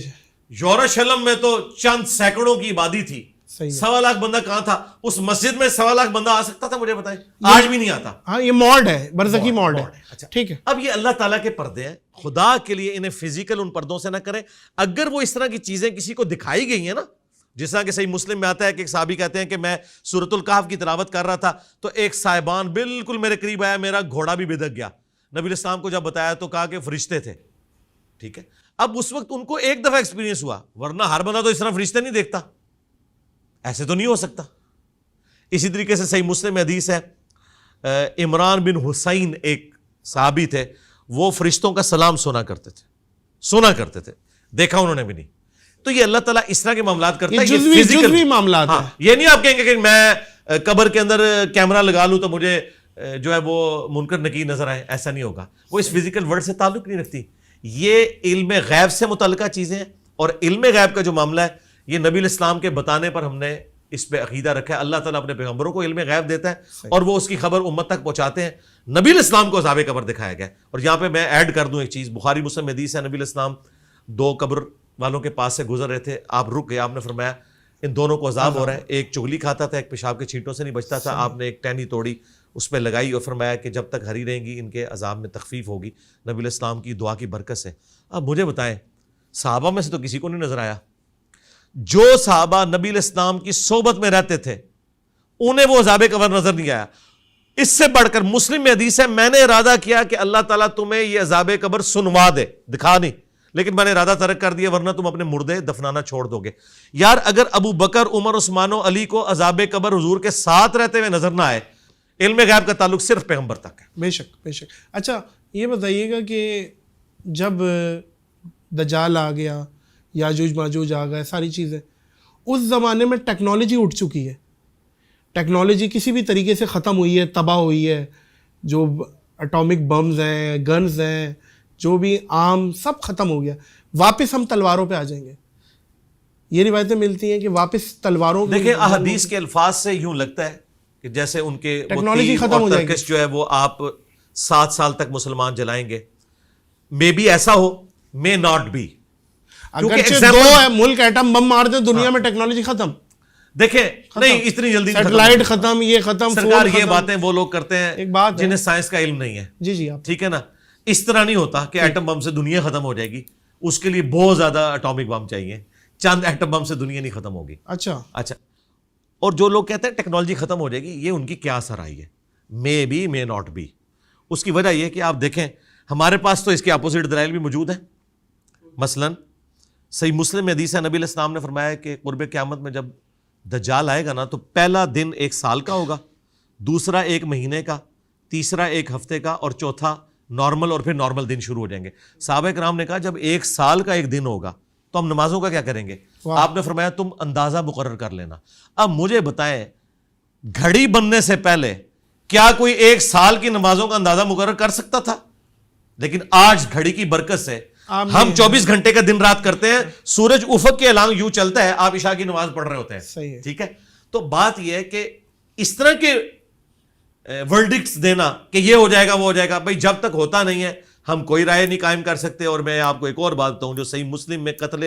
یروشلم میں تو چند سینکڑوں کی آبادی تھی, 1.25 بندہ کہاں تھا اس مسجد میں؟ 1.25 بندہ آ سکتا تھا؟ مجھے بتائیں, آج بھی نہیں آتا. ہاں یہ موڈ ہے, برزخی موڈ ہے. اچھا ٹھیک ہے, اب یہ اللہ تعالیٰ کے پردے ہیں, خدا کے لیے انہیں فزیکل ان پردوں سے نہ کریں. اگر وہ اس طرح کی چیزیں کسی کو دکھائی گئی ہیں نا, جس طرح کہ صحیح مسلم میں آتا ہے کہ ایک صحابی کہتے ہیں کہ میں سورۃ الکہف کی تلاوت کر رہا تھا تو ایک صاحبان بالکل میرے قریب آیا, میرا گھوڑا بھی بدک گیا. نبی علیہ السلام کو جب بتایا تو کہا کہ فرشتے تھے. ٹھیک ہے, اب اس وقت ان کو ایک دفعہ ایکسپیرینس ہوا, ورنہ ہر بندہ تو اس طرح فرشتے نہیں دیکھتا, ایسے تو نہیں ہو سکتا. اسی طریقے سے صحیح مسلم میں حدیث ہے, عمران بن حسین ایک صحابی تھے, وہ فرشتوں کا سلام سنا کرتے تھے, دیکھا انہوں نے بھی نہیں. تو یہ اللہ تعالیٰ اس طرح کے معاملات کرتا ہے, یہ جزوی معاملات ہیں. یہ نہیں آپ کہیں گے کہ میں قبر کے اندر کیمرہ لگا لوں تو مجھے جو ہے وہ منکر نکیر نظر آئے, ایسا نہیں ہوگا. وہ اس فزیکل ورلڈ سے تعلق نہیں رکھتی. یہ علم غیب سے متعلقہ چیزیں ہیں, اور علم غیب کا جو معاملہ ہے یہ نبی علیہ السلام کے بتانے پر ہم نے اس پہ عقیدہ رکھا ہے. اللہ تعالیٰ اپنے پیغمبروں کو علم غیب دیتا ہے اور وہ اس کی خبر امت تک پہنچاتے ہیں. نبی علیہ السلام کو عذاب قبر دکھایا گیا. اور یہاں پہ میں ایڈ کر دوں ایک چیز, بخاری مسلم میں حدیث ہے, نبی علیہ السلام 2 قبر والوں کے پاس سے گزر رہے تھے, آپ رک گئے, آپ نے فرمایا ان دونوں کو عذاب ہو رہا ہے, ایک چگلی کھاتا تھا, ایک پیشاب کے چھینٹوں سے نہیں بچتا تھا. آپ نے ایک ٹہنی توڑی, اس پہ لگائی اور فرمایا کہ جب تک ہری رہیں گی ان کے عذاب میں تخفیف ہوگی, نبی علیہ السلام کی دعا کی برکت سے. اب مجھے بتائیں, صحابہ میں سے تو کسی کو نہیں نظر آیا. جو صحابہ نبی علیہ السلام کی صحبت میں رہتے تھے انہیں وہ عذاب قبر نظر نہیں آیا. اس سے بڑھ کر مسلم میں حدیث ہے, میں نے ارادہ کیا کہ اللہ تعالیٰ تمہیں یہ عذاب قبر سنوا دے, دکھا نہیں, لیکن میں نے ارادہ ترک کر دیا ورنہ تم اپنے مردے دفنانا چھوڑ دو گے. یار اگر ابو بکر, عمر, عثمان و علی کو عذاب قبر حضور کے ساتھ رہتے ہوئے نظر نہ آئے, علم غیب کا تعلق صرف پیغمبر تک ہے. بے شک بے شک. اچھا یہ بتائیے گا کہ جب دجال آ گیا, یاجوج ماجوج آ گئے, ساری چیزیں, اس زمانے میں ٹیکنالوجی اٹھ چکی ہے, ٹیکنالوجی کسی بھی طریقے سے ختم ہوئی ہے, تباہ ہوئی ہے. جو اٹامک بمز ہیں, گنز ہیں, جو بھی عام سب ختم ہو گیا. واپس ہم تلواروں پہ آ جائیں گے, یہ روایتیں ملتی ہیں کہ واپس تلواروں پہ. دیکھیں احادیث کے الفاظ سے یوں لگتا ہے کہ جیسے ان کے ٹیکنالوجی ختم ہو جائے گی, جو ہے وہ آپ 7 سال تک مسلمان جلائیں گے. مے بی ایسا ہو, مے ناٹ بی. اگرچہ 2 ملک ایٹم بم مار دیں دنیا میں, ٹیکنالوجی ختم. دیکھیں نہیں اتنی جلدی سیٹلائٹ ختم, یہ ختم. سرکار یہ باتیں وہ لوگ کرتے ہیں جنہیں سائنس کا علم نہیں ہے. جی جی آپ ٹھیک ہے نا, اس طرح نہیں ہوتا کہ ایٹم بم سے دنیا ختم ہو جائے گی. اس کے لیے بہت زیادہ اٹامک بم چاہیے, چند ایٹم بم سے دنیا نہیں ختم ہوگی. اچھا. اور جو لوگ کہتے ہیں ٹیکنالوجی ختم ہو جائے گی, یہ ان کی کیا اثر آئی ہے, may be may not be. اس کی وجہ یہ کہ آپ دیکھیں ہمارے پاس تو اس کے اپوزٹ دلائل بھی موجود ہیں. مثلاً صحیح مسلم میں حدیث ہے, نبی علیہ السلام نے فرمایا کہ قرب قیامت میں جب دجال آئے گا نا تو پہلا دن 1 سال کا ہوگا, دوسرا 1 مہینے کا, تیسرا 1 ہفتے کا, اور چوتھا نارمل, اور پھر نارمل دن شروع ہو جائیں گے. صحابہ کرام نے کہا جب 1 سال کا 1 دن ہوگا تو ہم نمازوں کا کیا کریں گے؟ آپ نے فرمایا تم اندازہ مقرر کر لینا. اب مجھے بتائیں گھڑی بننے سے پہلے کیا کوئی 1 سال کی نمازوں کا اندازہ مقرر کر سکتا تھا؟ لیکن آج گھڑی کی برکت سے ہم 24 گھنٹے کا دن رات کرتے ہیں, سورج افق کے الانگ یوں چلتا ہے, آپ عشاء کی نماز پڑھ رہے ہوتے ہیں. ٹھیک ہے, تو بات یہ ہے کہ اس طرح کے ورڈکٹس دینا کہ یہ ہو جائے گا وہ ہو جائے گا, بھائی جب تک ہوتا نہیں ہے ہم کوئی رائے نہیں قائم کر سکتے. اور میں آپ کو ایک اور بات بتاؤں, جو صحیح مسلم میں قتل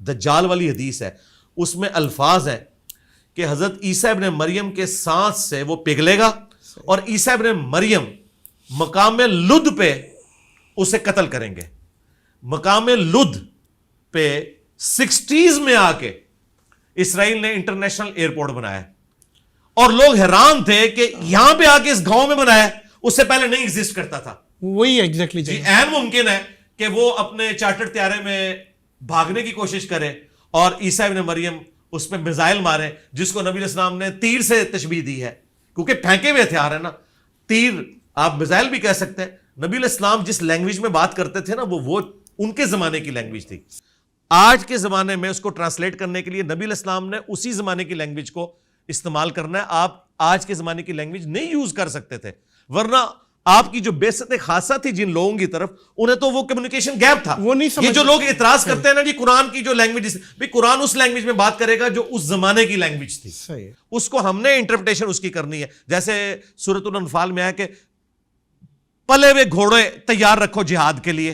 دجال والی حدیث ہے اس میں الفاظ ہیں کہ حضرت عیسیٰ ابن مریم کے سانس سے وہ پگھلے گا, اور عیسیٰ ابن مریم مقام لد پہ اسے قتل کریں گے. مقام لد پہ 60s میں آ کے اسرائیل نے انٹرنیشنل ایئرپورٹ بنایا, اور لوگ حیران تھے کہ یہاں پہ آ کے اس گاؤں میں بنایا, اس سے پہلے نہیں ایگزسٹ کرتا تھا. وہی ایگزیکٹلی جی عین ممکن ہے کہ وہ اپنے چارٹر طیارے میں بھاگنے کی کوشش کرے اور عیسیٰ ابن مریم اس پہ میزائل مارے, جس کو نبی علیہ السلام نے تیر سے تشبیہ دی ہے, کیونکہ پھینکے ہوئے ہتھیار ہے نا. تیر آپ میزائل بھی کہہ سکتے ہیں. نبی علیہ السلام جس لینگویج میں بات کرتے تھے نا وہ ان کے زمانے کی لینگویج تھی. آج کے زمانے میں اس کو ٹرانسلیٹ کرنے کے لیے نبی علیہ السلام نے اسی زمانے کی لینگویج کو استعمال کرنا ہے. آپ آج کے زمانے کی لینگویج نہیں یوز کر سکتے تھے, ورنہ آپ کی جو بیست خاصہ تھی جن لوگوں کی طرف, انہیں تو وہ کمیونیکیشن گیپ تھا. وہ نہیں سمجھ. یہ جو لوگ اعتراض کرتے ہیں نا جی قرآن کی جو لینگویج, بھی قرآن اس لینگویج میں بات کرے گا جو اس زمانے کی لینگویج تھی, اس کو ہم نے انٹرپریٹیشن اس کی کرنی ہے. جیسے سورۃ الانفال میں ہے کہ پلے ہوئے گھوڑے تیار رکھو جہاد کے لیے.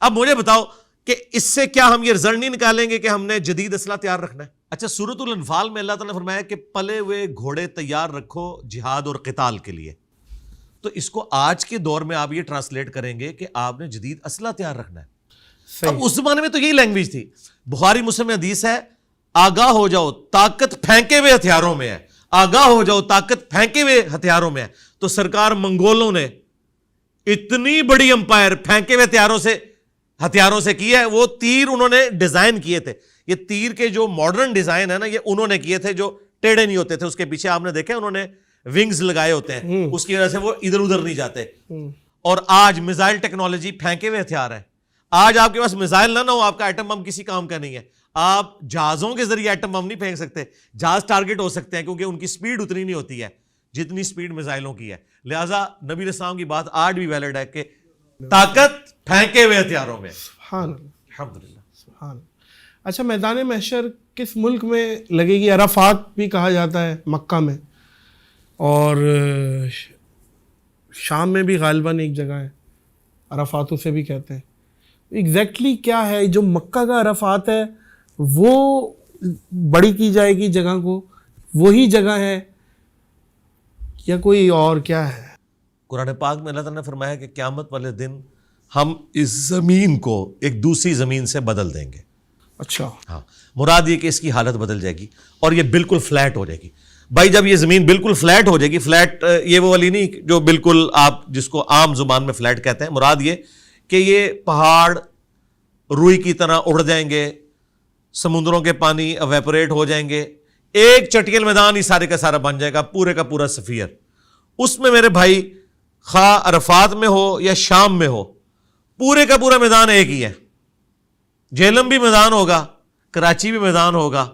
اب مجھے بتاؤ کہ اس سے کیا ہم یہ رزلٹ نہیں نکالیں گے کہ ہم نے جدید اسلحہ تیار رکھنا ہے؟ اچھا، سورۃ الانفال میں اللہ تعالیٰ نے فرمایا کہ پلے ہوئے گھوڑے تیار رکھو جہاد اور قتال کے لیے. تو اس کو آج کے دور میں آپ یہ ٹرانسلیٹ کریں گے کہ آپ نے جدید اسلحہ تیار رکھنا ہے. اب اس زمانے میں تو یہی لینگویج تھی. بخاری مسلم میں حدیث ہے، آگاہ ہو جاؤ طاقت پھینکے ہوئے ہتھیاروں میں ہے، آگاہ ہو جاؤ طاقت پھینکے ہوئے ہتھیاروں میں ہے. تو سرکار منگولوں نے اتنی بڑی امپائر پھینکے ہوئے ہتھیاروں سے کی ہے. وہ تیر انہوں نے ڈیزائن کیے تھے. یہ تیر کے جو ماڈرن ڈیزائن ہے نا، یہ انہوں نے کیے تھے جو ٹیڑھے نہیں ہوتے تھے. اس کے پیچھے آپ نے دیکھا انہوں نے ونگز لگائے ہوتے ہیں، اس کی وجہ سے وہ ادھر ادھر نہیں جاتے. اور آج میزائل ٹیکنالوجی پھینکے ہوئے ہتھیار ہے. آج آپ کے پاس میزائل نہ ہو، آپ کا ایٹم بم کسی کام کا نہیں ہے. آپ جہازوں کے ذریعے ایٹم بم نہیں پھینک سکتے. جہاز ٹارگٹ ہو سکتے ہیں کیونکہ ان کی سپیڈ اتنی نہیں ہوتی ہے جتنی سپیڈ میزائلوں کی ہے. لہٰذا نبی علیہ السلام کی بات آج بھی ویلڈ ہے کہ طاقت پھینکے ہوئے ہتھیاروں میں. سبحان اللہ، الحمدللہ. سبحان اللہ. اچھا، میدان محشر کس ملک میں لگے گی؟ عرفات بھی کہا جاتا ہے مکہ میں، اور شام میں بھی غالباً ایک جگہ ہے، عرفات اسے بھی کہتے ہیں. ایگزیکٹلی کیا ہے جو مکہ کا عرفات ہے وہ بڑی کی جائے گی جگہ کو، وہی جگہ ہے یا کوئی اور کیا ہے؟ قرآن پاک میں اللہ تعالیٰ نے فرمایا کہ قیامت والے دن ہم اس زمین کو ایک دوسری زمین سے بدل دیں گے. اچھا، ہاں، مراد یہ کہ اس کی حالت بدل جائے گی اور یہ بالکل فلیٹ ہو جائے گی. بھائی جب یہ زمین بالکل فلیٹ ہو جائے گی، فلیٹ یہ وہ والی نہیں جو بالکل آپ جس کو عام زبان میں فلیٹ کہتے ہیں، مراد یہ کہ یہ پہاڑ روئی کی طرح اڑ جائیں گے، سمندروں کے پانی ایویپوریٹ ہو جائیں گے، ایک چٹیل میدان ہی سارے کا سارا بن جائے گا، پورے کا پورا سفیر. اس میں میرے بھائی خواہ عرفات میں ہو یا شام میں ہو، پورے کا پورا میدان ایک ہی ہے. جہلم بھی میدان ہوگا، کراچی بھی میدان ہوگا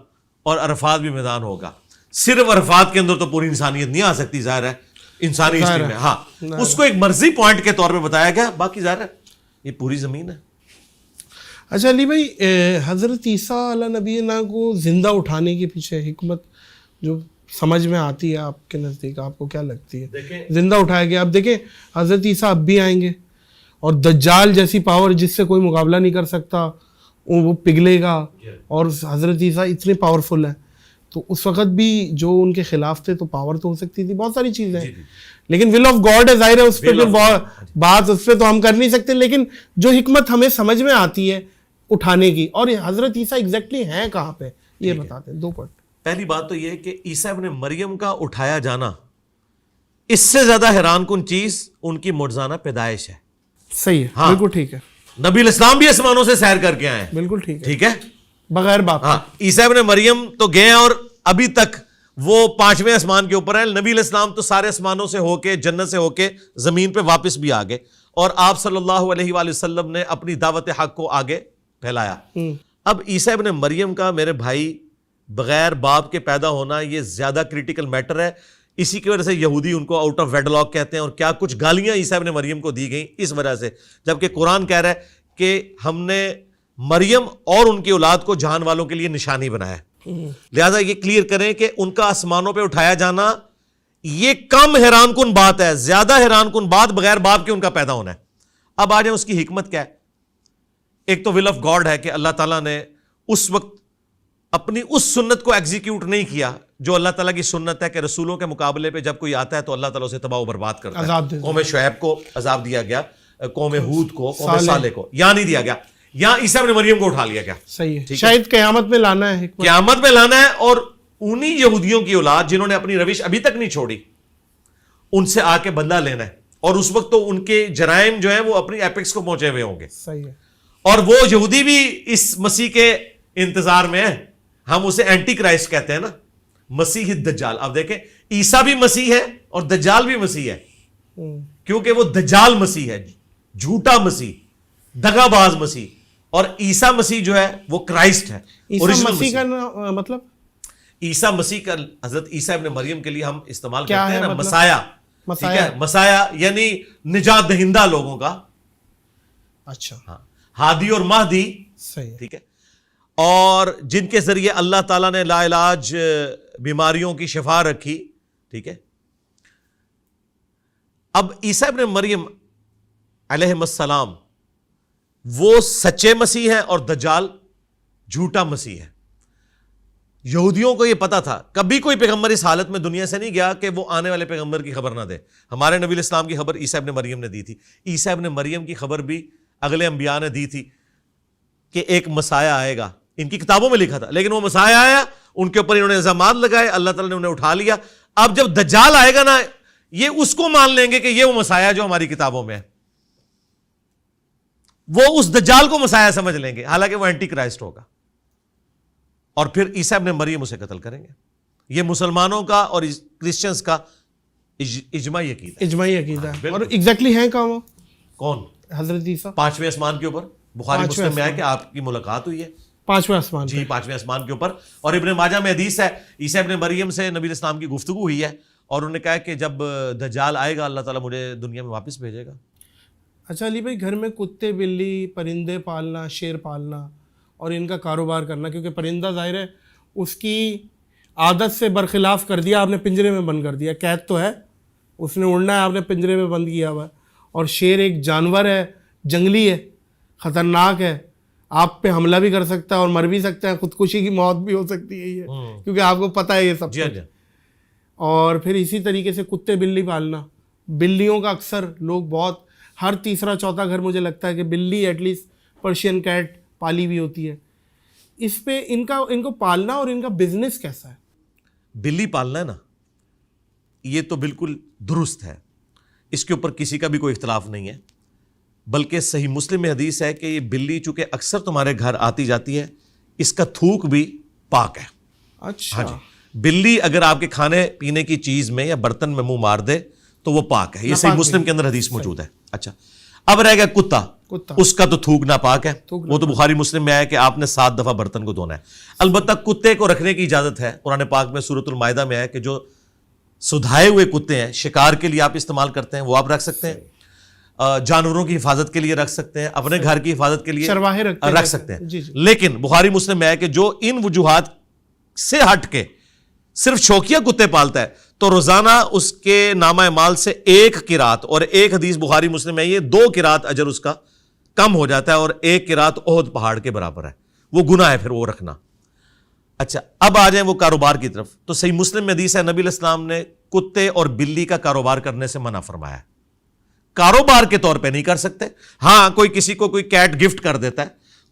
اور عرفات بھی میدان ہوگا. صرف عرفات کے اندر تو پوری انسانیت نہیں آ سکتی، ظاہر ہے انسانی ہسٹری میں. ہاں، اس کو ایک مرضی پوائنٹ کے طور پہ بتایا گیا، باقی ظاہر ہے یہ پوری زمین ہے. اچھا علی بھائی، حضرت عیسیٰ علیہ نبی کو زندہ اٹھانے کے پیچھے حکمت جو سمجھ میں آتی ہے آپ کے نزدیک، آپ کو کیا لگتی ہے؟ زندہ اٹھایا گیا، اب دیکھیں حضرت عیسیٰ اب بھی آئیں گے اور دجال جیسی پاور جس سے کوئی مقابلہ نہیں کر سکتا وہ پگھلے گا، اور حضرت عیسیٰ اتنے پاورفل ہیں. تو اس وقت بھی جو ان کے خلاف تھے تو پاور تو ہو سکتی تھی، بہت ساری چیزیں ہیں، لیکن ول آف گاڈ ہے، ظاہر ہے اس پہ بات اس پہ تو ہم کر نہیں سکتے. لیکن جو حکمت ہمیں سمجھ میں آتی ہے اٹھانے کی، اور حضرت عیسیٰ ایگزیکٹلی ہیں کہاں پہ، یہ بتاتے ہیں. 2 پوائنٹ. پہلی بات تو یہ کہ عیسیٰ ابن مریم کا اٹھایا جانا اس سے زیادہ حیران کن چیز ان کی معجزانہ پیدائش ہے. صحیح ہے، بالکل ٹھیک ہے. نبی الاسلام بھی آسمانوں سے سیر کر کے آئے ہیں، بالکل ٹھیک ہے، ٹھیک ہے، بغیر باپ. ہاں، عیسیٰ ابن مریم تو گئے ہیں اور ابھی تک وہ 5ویں آسمان کے اوپر ہیں. نبی علیہ السلام تو سارے آسمانوں سے ہو کے، جنت سے ہو کے زمین پہ واپس بھی آ گئے، اور آپ صلی اللہ علیہ وآلہ وسلم نے اپنی دعوت حق کو آگے پھیلایا. اب عیسیٰ ابن مریم کا میرے بھائی بغیر باپ کے پیدا ہونا یہ زیادہ کریٹیکل میٹر ہے. اسی کی وجہ سے یہودی ان کو آؤٹ آف ویڈ لاک کہتے ہیں، اور کیا کچھ گالیاں عیسیٰ ابن مریم کو دی گئیں اس وجہ سے، جبکہ قرآن کہہ رہا ہے کہ ہم نے مریم اور ان کی اولاد کو جہان والوں کے لیے نشانی بنایا. لہذا یہ کلیئر کریں کہ ان کا آسمانوں پہ اٹھایا جانا یہ کم حیران کن بات ہے، زیادہ حیران کن بات بغیر باپ کے ان کا پیدا ہونا ہے. اب آ جائیں اس کی حکمت کیا ہے. ایک تو ول آف گاڈ ہے کہ اللہ تعالیٰ نے اس وقت اپنی اس سنت کو ایگزیکیوٹ نہیں کیا جو اللہ تعالیٰ کی سنت ہے کہ رسولوں کے مقابلے پہ جب کوئی آتا ہے تو اللہ تعالیٰ اسے تباہ و برباد کرتا ہے. قوم شعیب کو عذاب دیا گیا، قوم ہود کو، قوم صالح کو یہاں نہیں دیا گیا، یہاں عیسیٰ ابن مریم کو اٹھا لیا گیا. صحیح ہے، شاید قیامت میں لانا ہے، قیامت میں لانا ہے. اور انہی یہودیوں کی اولاد جنہوں نے اپنی روش ابھی تک نہیں چھوڑی، ان سے آ کے بدلہ لینا ہے. اور اس وقت تو ان کے جرائم جو ہیں وہ اپنی ایپکس کو پہنچے ہوئے ہوں گے. صحیح ہے. اور وہ یہودی بھی اس مسیح کے انتظار میں ہیں. ہم اسے اینٹی کرائسٹ کہتے ہیں نا، مسیح الدجال. اب دیکھیں عیسیٰ بھی مسیح ہے اور دجال بھی مسیح ہے، کیونکہ وہ دجال مسیح ہے، جھوٹا مسیح، دغا باز مسیح. اور عیسیٰ مسیح جو ہے وہ کرائسٹ ہے. عیسیٰ مسیح کا مطلب، عیسیٰ مسیح کا حضرت عیسیٰ ابن مریم کے لیے ہم استعمال کرتے ہیں نا مسایا. ٹھیک ہے، مسایا یعنی نجات دہندہ لوگوں کا. اچھا، ہاں، ہادی اور مہدی. صحیح، ٹھیک ہے. اور جن کے ذریعے اللہ تعالیٰ نے لا علاج بیماریوں کی شفا رکھی. ٹھیک ہے. اب عیسیٰ ابن مریم علیہ السلام وہ سچے مسیح ہیں اور دجال جھوٹا مسیح ہے. یہودیوں کو یہ پتا تھا, کبھی کوئی پیغمبر اس حالت میں دنیا سے نہیں گیا کہ وہ آنے والے پیغمبر کی خبر نہ دے. ہمارے نبی الاسلام کی خبر عیسیٰ ابن مریم نے دی تھی, عیسیٰ ابن مریم کی خبر بھی اگلے انبیاء نے دی تھی کہ ایک مسیح آئے گا, ان کی کتابوں میں لکھا تھا, لیکن وہ مسیح آیا, ان کے اوپر انہوں نے الزامات لگائے, اللہ تعالیٰ نے انہیں اٹھا لیا. اب جب دجال آئے گا نا, یہ اس کو مان لیں گے کہ یہ وہ مسیح جو ہماری کتابوں میں ہے, وہ اس دجال کو مسیح سمجھ لیں گے, حالانکہ وہ اینٹی کرائسٹ ہوگا, اور پھر عیسیٰ ابن مریم اسے قتل کریں گے. یہ مسلمانوں کا اور کرسچنز کا اجماعی عقیدہ ہے. اور ایگزیکٹلی ہیں کہاں وہ, کون؟ حضرت عیسیٰ 5ویں آسمان کے اوپر. بخاری مسلم میں ہے کہ آپ کی ملاقات ہوئی ہے 5ویں آسمان, جی 5ویں آسمان کے اوپر. اور ابن ماجہ میں حدیث ہے, عیسیٰ ابن مریم سے نبی الاسلام کی گفتگو ہوئی ہے, اور انہوں نے کہا کہ جب دجال آئے گا اللہ تعالیٰ مجھے دنیا میں واپس بھیجے گا. اچھا علی بھائی, گھر میں کتے بلی پرندے پالنا, شیر پالنا اور ان کا کاروبار کرنا, کیونکہ پرندہ ظاہر ہے اس کی عادت سے برخلاف کر دیا آپ نے, پنجرے میں بند کر دیا, قید تو ہے, اس نے اڑنا ہے, آپ نے پنجرے میں بند کیا ہوا ہے. اور شیر ایک جانور ہے, جنگلی ہے, خطرناک ہے, آپ پہ حملہ بھی کر سکتا ہے اور مر بھی سکتا ہے, خودکشی کی موت بھی ہو سکتی ہے یہ, کیونکہ آپ کو پتہ ہے یہ سب کچھ. اور پھر اسی طریقے سے کتے بلی پالنا, بلیوں کا اکثر لوگ بہت, ہر تیسرا چوتھا گھر مجھے لگتا ہے کہ بلی ایٹ لیسٹ پرشین کیٹ پالی ہوئی ہوتی ہے. اس پہ ان کو پالنا اور ان کا بزنس کیسا ہے؟ بلی پالنا ہے نا, یہ تو بالکل درست ہے, اس کے اوپر کسی کا بھی کوئی اختلاف نہیں ہے, بلکہ صحیح مسلم میں حدیث ہے کہ یہ بلی چونکہ اکثر تمہارے گھر آتی جاتی ہے, اس کا تھوک بھی پاک ہے. اچھا, بلی اگر آپ کے کھانے پینے کی چیز میں یا برتن میں منہ مار دے تو وہ پاک ہے, یہ صحیح مسلم کے اندر حدیث موجود ہے. اچھا, اب رہ گیا کتا, اس کا تو تھوک ناپاک ہے, وہ تو بخاری مسلم میں آیا کہ آپ نے 7 دفعہ برتن کو دھونا ہے. البتہ کتے کو رکھنے کی اجازت ہے, قرآن پاک میں سورۃ المائدہ میں ہے کہ جو سدھائے ہوئے کتے ہیں, شکار کے لیے آپ استعمال کرتے ہیں, وہ آپ رکھ سکتے ہیں, جانوروں کی حفاظت کے لیے رکھ سکتے ہیں, اپنے گھر کی حفاظت کے لیے رکھ سکتے ہیں. لیکن بخاری مسلم میں ہے کہ جو ان وجوہات سے ہٹ کے صرف شوقیہ کتے پالتا ہے تو روزانہ اس کے نامہ اعمال سے 1 قرات, اور ایک حدیث بخاری مسلم میں یہ 2 قرات اجر اس کا کم ہو جاتا ہے, اور 1 قرات احد پہاڑ کے برابر ہے, وہ گناہ ہے پھر وہ رکھنا. اچھا, اب آ جائیں وہ کاروبار کی طرف, تو صحیح مسلم میں حدیث ہے نبی الاسلام نے کتے اور بلی کا کاروبار کرنے سے منع فرمایا ہے. کاروبار کے طور پہ نہیں کر سکتے, ہاں کوئی کسی کو کوئی کیٹ گفٹ کر دیتا ہے,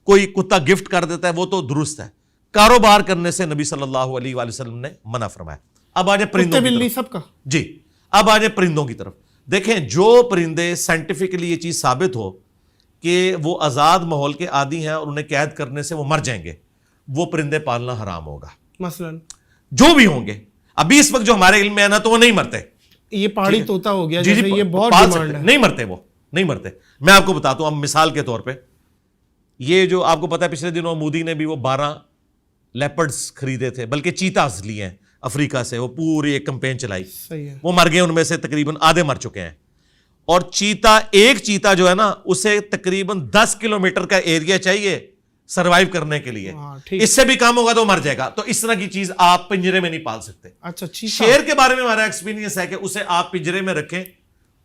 کوئی کتا گفٹ کر دیتا ہے, وہ تو درست ہے. کاروبار کرنے سے نبی صلی اللہ علیہ وآلہ وسلم نے منع فرمایا. اب آ جائیں پرندوں کی طرف. سب کا جی, اب آ جائیں پرندوں کی طرف. دیکھیں, جو پرندے سائنٹیفکلی یہ چیز ثابت ہو کہ وہ آزاد ماحول کے عادی ہیں اور انہیں قید کرنے سے وہ مر جائیں گے, وہ پرندے پالنا حرام ہوگا. مثلا جو بھی ہوں گے, ابھی اس وقت جو ہمارے علم میں ہے نا, تو وہ نہیں مرتے. یہ پہاڑی طوطا ہو گیا, جی جی, یہ بہت ڈیمانڈ ہے. نہیں مرتے, وہ نہیں مرتے. میں آپ کو بتاتا ہوں, اب مثال کے طور پہ, یہ جو آپ کو پتا ہے پچھلے دنوں مودی نے بھی وہ 12 لیپرڈز خریدے تھے, بلکہ چیتاز لیے ہیں افریقہ سے, وہ پوری ایک کمپین چلائی, وہ مر گئے, ان میں سے تقریباً آدھے مر چکے ہیں. اور ایک چیتا جو ہے نا, اسے تقریباً 10 کلومیٹر کا ایریا چاہیے سروائیو کرنے کے لیے, اس سے بھی کام ہوگا تو مر جائے گا. تو اس طرح کی چیز آپ پنجرے میں نہیں پال سکتے. اچھا, شیر کے بارے میں ہمارا ایکسپیرینس ہے کہ اسے آپ پنجرے میں رکھیں,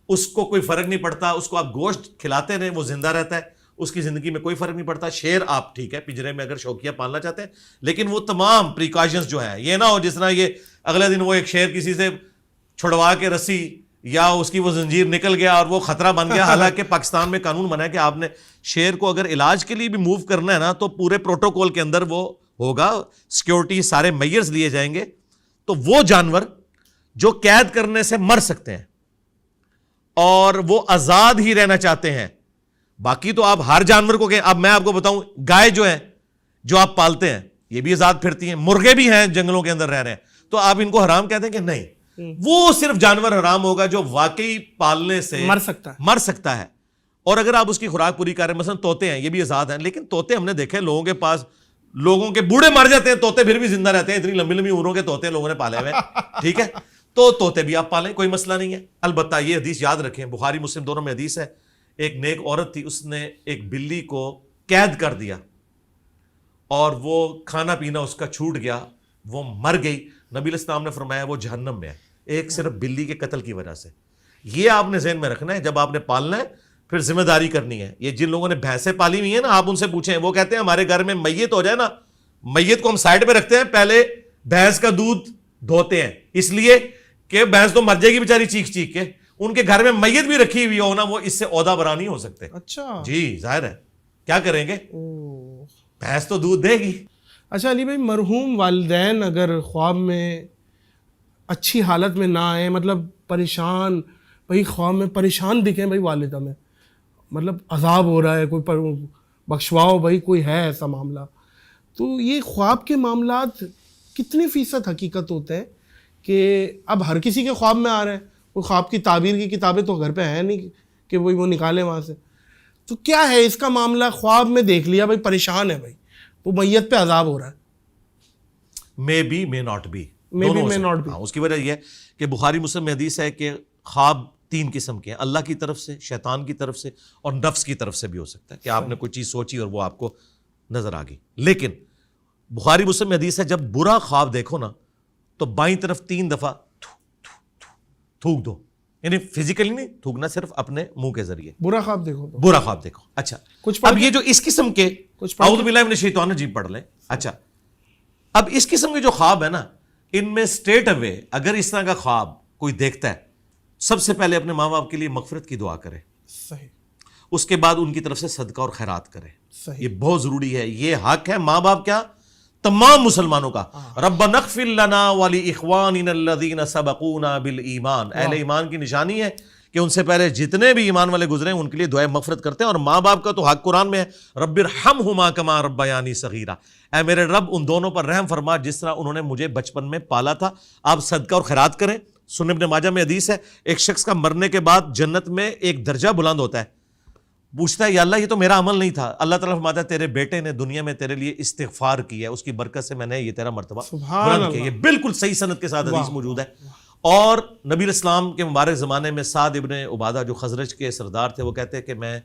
اس کو کوئی فرق نہیں پڑتا, اس کو آپ گوشت کھلاتے رہیں, وہ زندہ رہتا ہے, اس کی زندگی میں کوئی فرق نہیں پڑتا. شیر آپ ٹھیک ہے پنجرے میں اگر شوقیہ پالنا چاہتے ہیں, لیکن وہ تمام پریکاشنز جو ہیں, یہ نہ ہو جس طرح یہ اگلے دن وہ ایک شیر کسی سے چھڑوا کے رسی یا اس کی وہ زنجیر نکل گیا اور وہ خطرہ بن گیا. حالانکہ پاکستان میں قانون بنا ہے کہ آپ نے شیر کو اگر علاج کے لیے بھی موو کرنا ہے نا, تو پورے پروٹوکول کے اندر وہ ہوگا, سیکیورٹی سارے میئرز لیے جائیں گے. تو وہ جانور جو قید کرنے سے مر سکتے ہیں اور وہ آزاد ہی رہنا چاہتے ہیں, باقی تو آپ ہر جانور کو اب میں آپ کو بتاؤں, گائے جو ہے جو آپ پالتے ہیں یہ بھی آزاد پھرتی ہیں, مرغے بھی ہیں جنگلوں کے اندر رہ رہے ہیں, تو آپ ان کو حرام کہتے ہیں کہ نہیں. وہ صرف جانور حرام ہوگا جو واقعی پالنے سے مر سکتا ہے. اور اگر آپ اس کی خوراک پوری کر رہے ہیں, مثلا طوطے ہیں, یہ بھی آزاد ہیں, لیکن طوطے ہم نے دیکھے لوگوں کے پاس, لوگوں کے بوڑھے مر جاتے ہیں, طوطے پھر بھی زندہ رہتے ہیں. اتنی لمبی لمبی عمروں کے طوطے لوگوں نے پالے ہوئے ہیں, ٹھیک ہے, تو طوطے بھی آپ پالیں, کوئی مسئلہ نہیں ہے. البتہ یہ حدیث یاد رکھیں, بخاری مسلم دونوں میں حدیث ہے, ایک نیک عورت تھی, اس نے ایک بلی کو قید کر دیا اور وہ کھانا پینا اس کا چھوٹ گیا, وہ مر گئی. نبی الاسلام نے فرمایا وہ جہنم میں ہے, ایک صرف بلی کے قتل کی وجہ سے. یہ آپ نے ذہن میں رکھنا ہے, جب آپ نے پالنا ہے پھر ذمہ داری کرنی ہے. یہ جن لوگوں نے بھینسیں پالی ہوئی ہیں نا, آپ ان سے پوچھیں, وہ کہتے ہیں ہمارے گھر میں میت ہو جائے نا, میت کو ہم سائڈ پہ رکھتے ہیں, پہلے بھینس کا دودھ دھوتے ہیں, اس لیے کہ بھینس تو مر جائے گی بیچاری چیخ چیخ کے. ان کے گھر میں میت بھی رکھی ہوئی ہو نا, وہ اس سے عہدہ برا نہیں ہو سکتے. اچھا جی ظاہر ہے, کیا کریں گے, بھینس تو دودھ دے گی. اچھا علی بھائی, مرحوم والدین اگر خواب میں اچھی حالت میں نہ آئیں, مطلب پریشان, بھائی خواب میں پریشان دکھیں بھائی والدہ میں, مطلب عذاب ہو رہا ہے, کوئی بخشواؤ بھائی, کوئی ہے ایسا معاملہ, تو یہ خواب کے معاملات کتنی فیصد حقیقت ہوتے ہیں کہ اب ہر کسی کے خواب میں آ رہے ہیں؟ وہ خواب کی تعبیر کی کتابیں تو گھر پہ ہیں نہیں کہ وہی وہ نکالیں وہاں سے, تو کیا ہے اس کا معاملہ؟ خواب میں دیکھ لیا بھائی پریشان ہے, بھائی وہ میت پہ عذاب ہو رہا ہے, may be may not be, اس کی وجہ یہ ہے کہ بخاری مسلم میں حدیث ہے کہ خواب 3 قسم کے ہیں, اللہ کی طرف سے, شیطان کی طرف سے, اور نفس کی طرف سے بھی ہو سکتا ہے کہ آپ نے کوئی چیز سوچی اور وہ آپ کو نظر آ گئی. لیکن بخاری مسلم میں حدیث ہے جب برا خواب دیکھو نا تو بائیں طرف 3 دفعہ تھوک دو, یعنی فزیکلی نہیں تھوکنا, صرف اپنے منہ کے ذریعے. برا خواب دیکھو تو برا خواب دیکھو. اچھا اب یہ جو اس قسم کے, اعوذ باللہ من الشیطان الرجیم پڑھ لیں. اچھا اب اس قسم کے جو خواب ہے نا, ان میں اسٹریٹ اوے اگر اس طرح کا خواب کوئی دیکھتا ہے, سب سے پہلے اپنے ماں باپ کے لیے مغفرت کی دعا کرے, صحیح, اس کے بعد ان کی طرف سے صدقہ اور خیرات کرے. صحیح, یہ بہت ضروری ہے, یہ حق ہے ماں باپ کیا, تمام مسلمانوں کا. ربنا اغفر لنا ولاخواننا الذین سبقونا بالایمان, اہل ایمان کی نشانی ہے کہ ان سے پہلے جتنے بھی ایمان والے گزرے ہیں ان کے لیے دعائیں مغفرت کرتے ہیں. اور ماں باپ کا تو حق قرآن میں ہے, رب ارحمہما کما ربیانی صغیرا, اے میرے رب ان دونوں پر رحم فرما جس طرح انہوں نے مجھے بچپن میں پالا تھا. آپ صدقہ اور خیرات کریں. سنن ابن ماجہ میں حدیث ہے, ایک شخص کا مرنے کے بعد جنت میں ایک درجہ بلند ہوتا ہے, پوچھتا ہے یا اللہ یہ تو میرا عمل نہیں تھا, اللہ تعالیٰ فرماتا ہے تیرے بیٹے نے دنیا میں تیرے لیے استغفار کیا, اس کی برکت سے میں نے یہ تیرا مرتبہ بلند کیا. یہ بالکل صحیح سند کے ساتھ حدیث موجود ہے. اور نبی علیہ السلام کے مبارک زمانے میں سعد ابن عبادہ جو خزرج کے سردار تھے, وہ کہتے ہیں کہ میں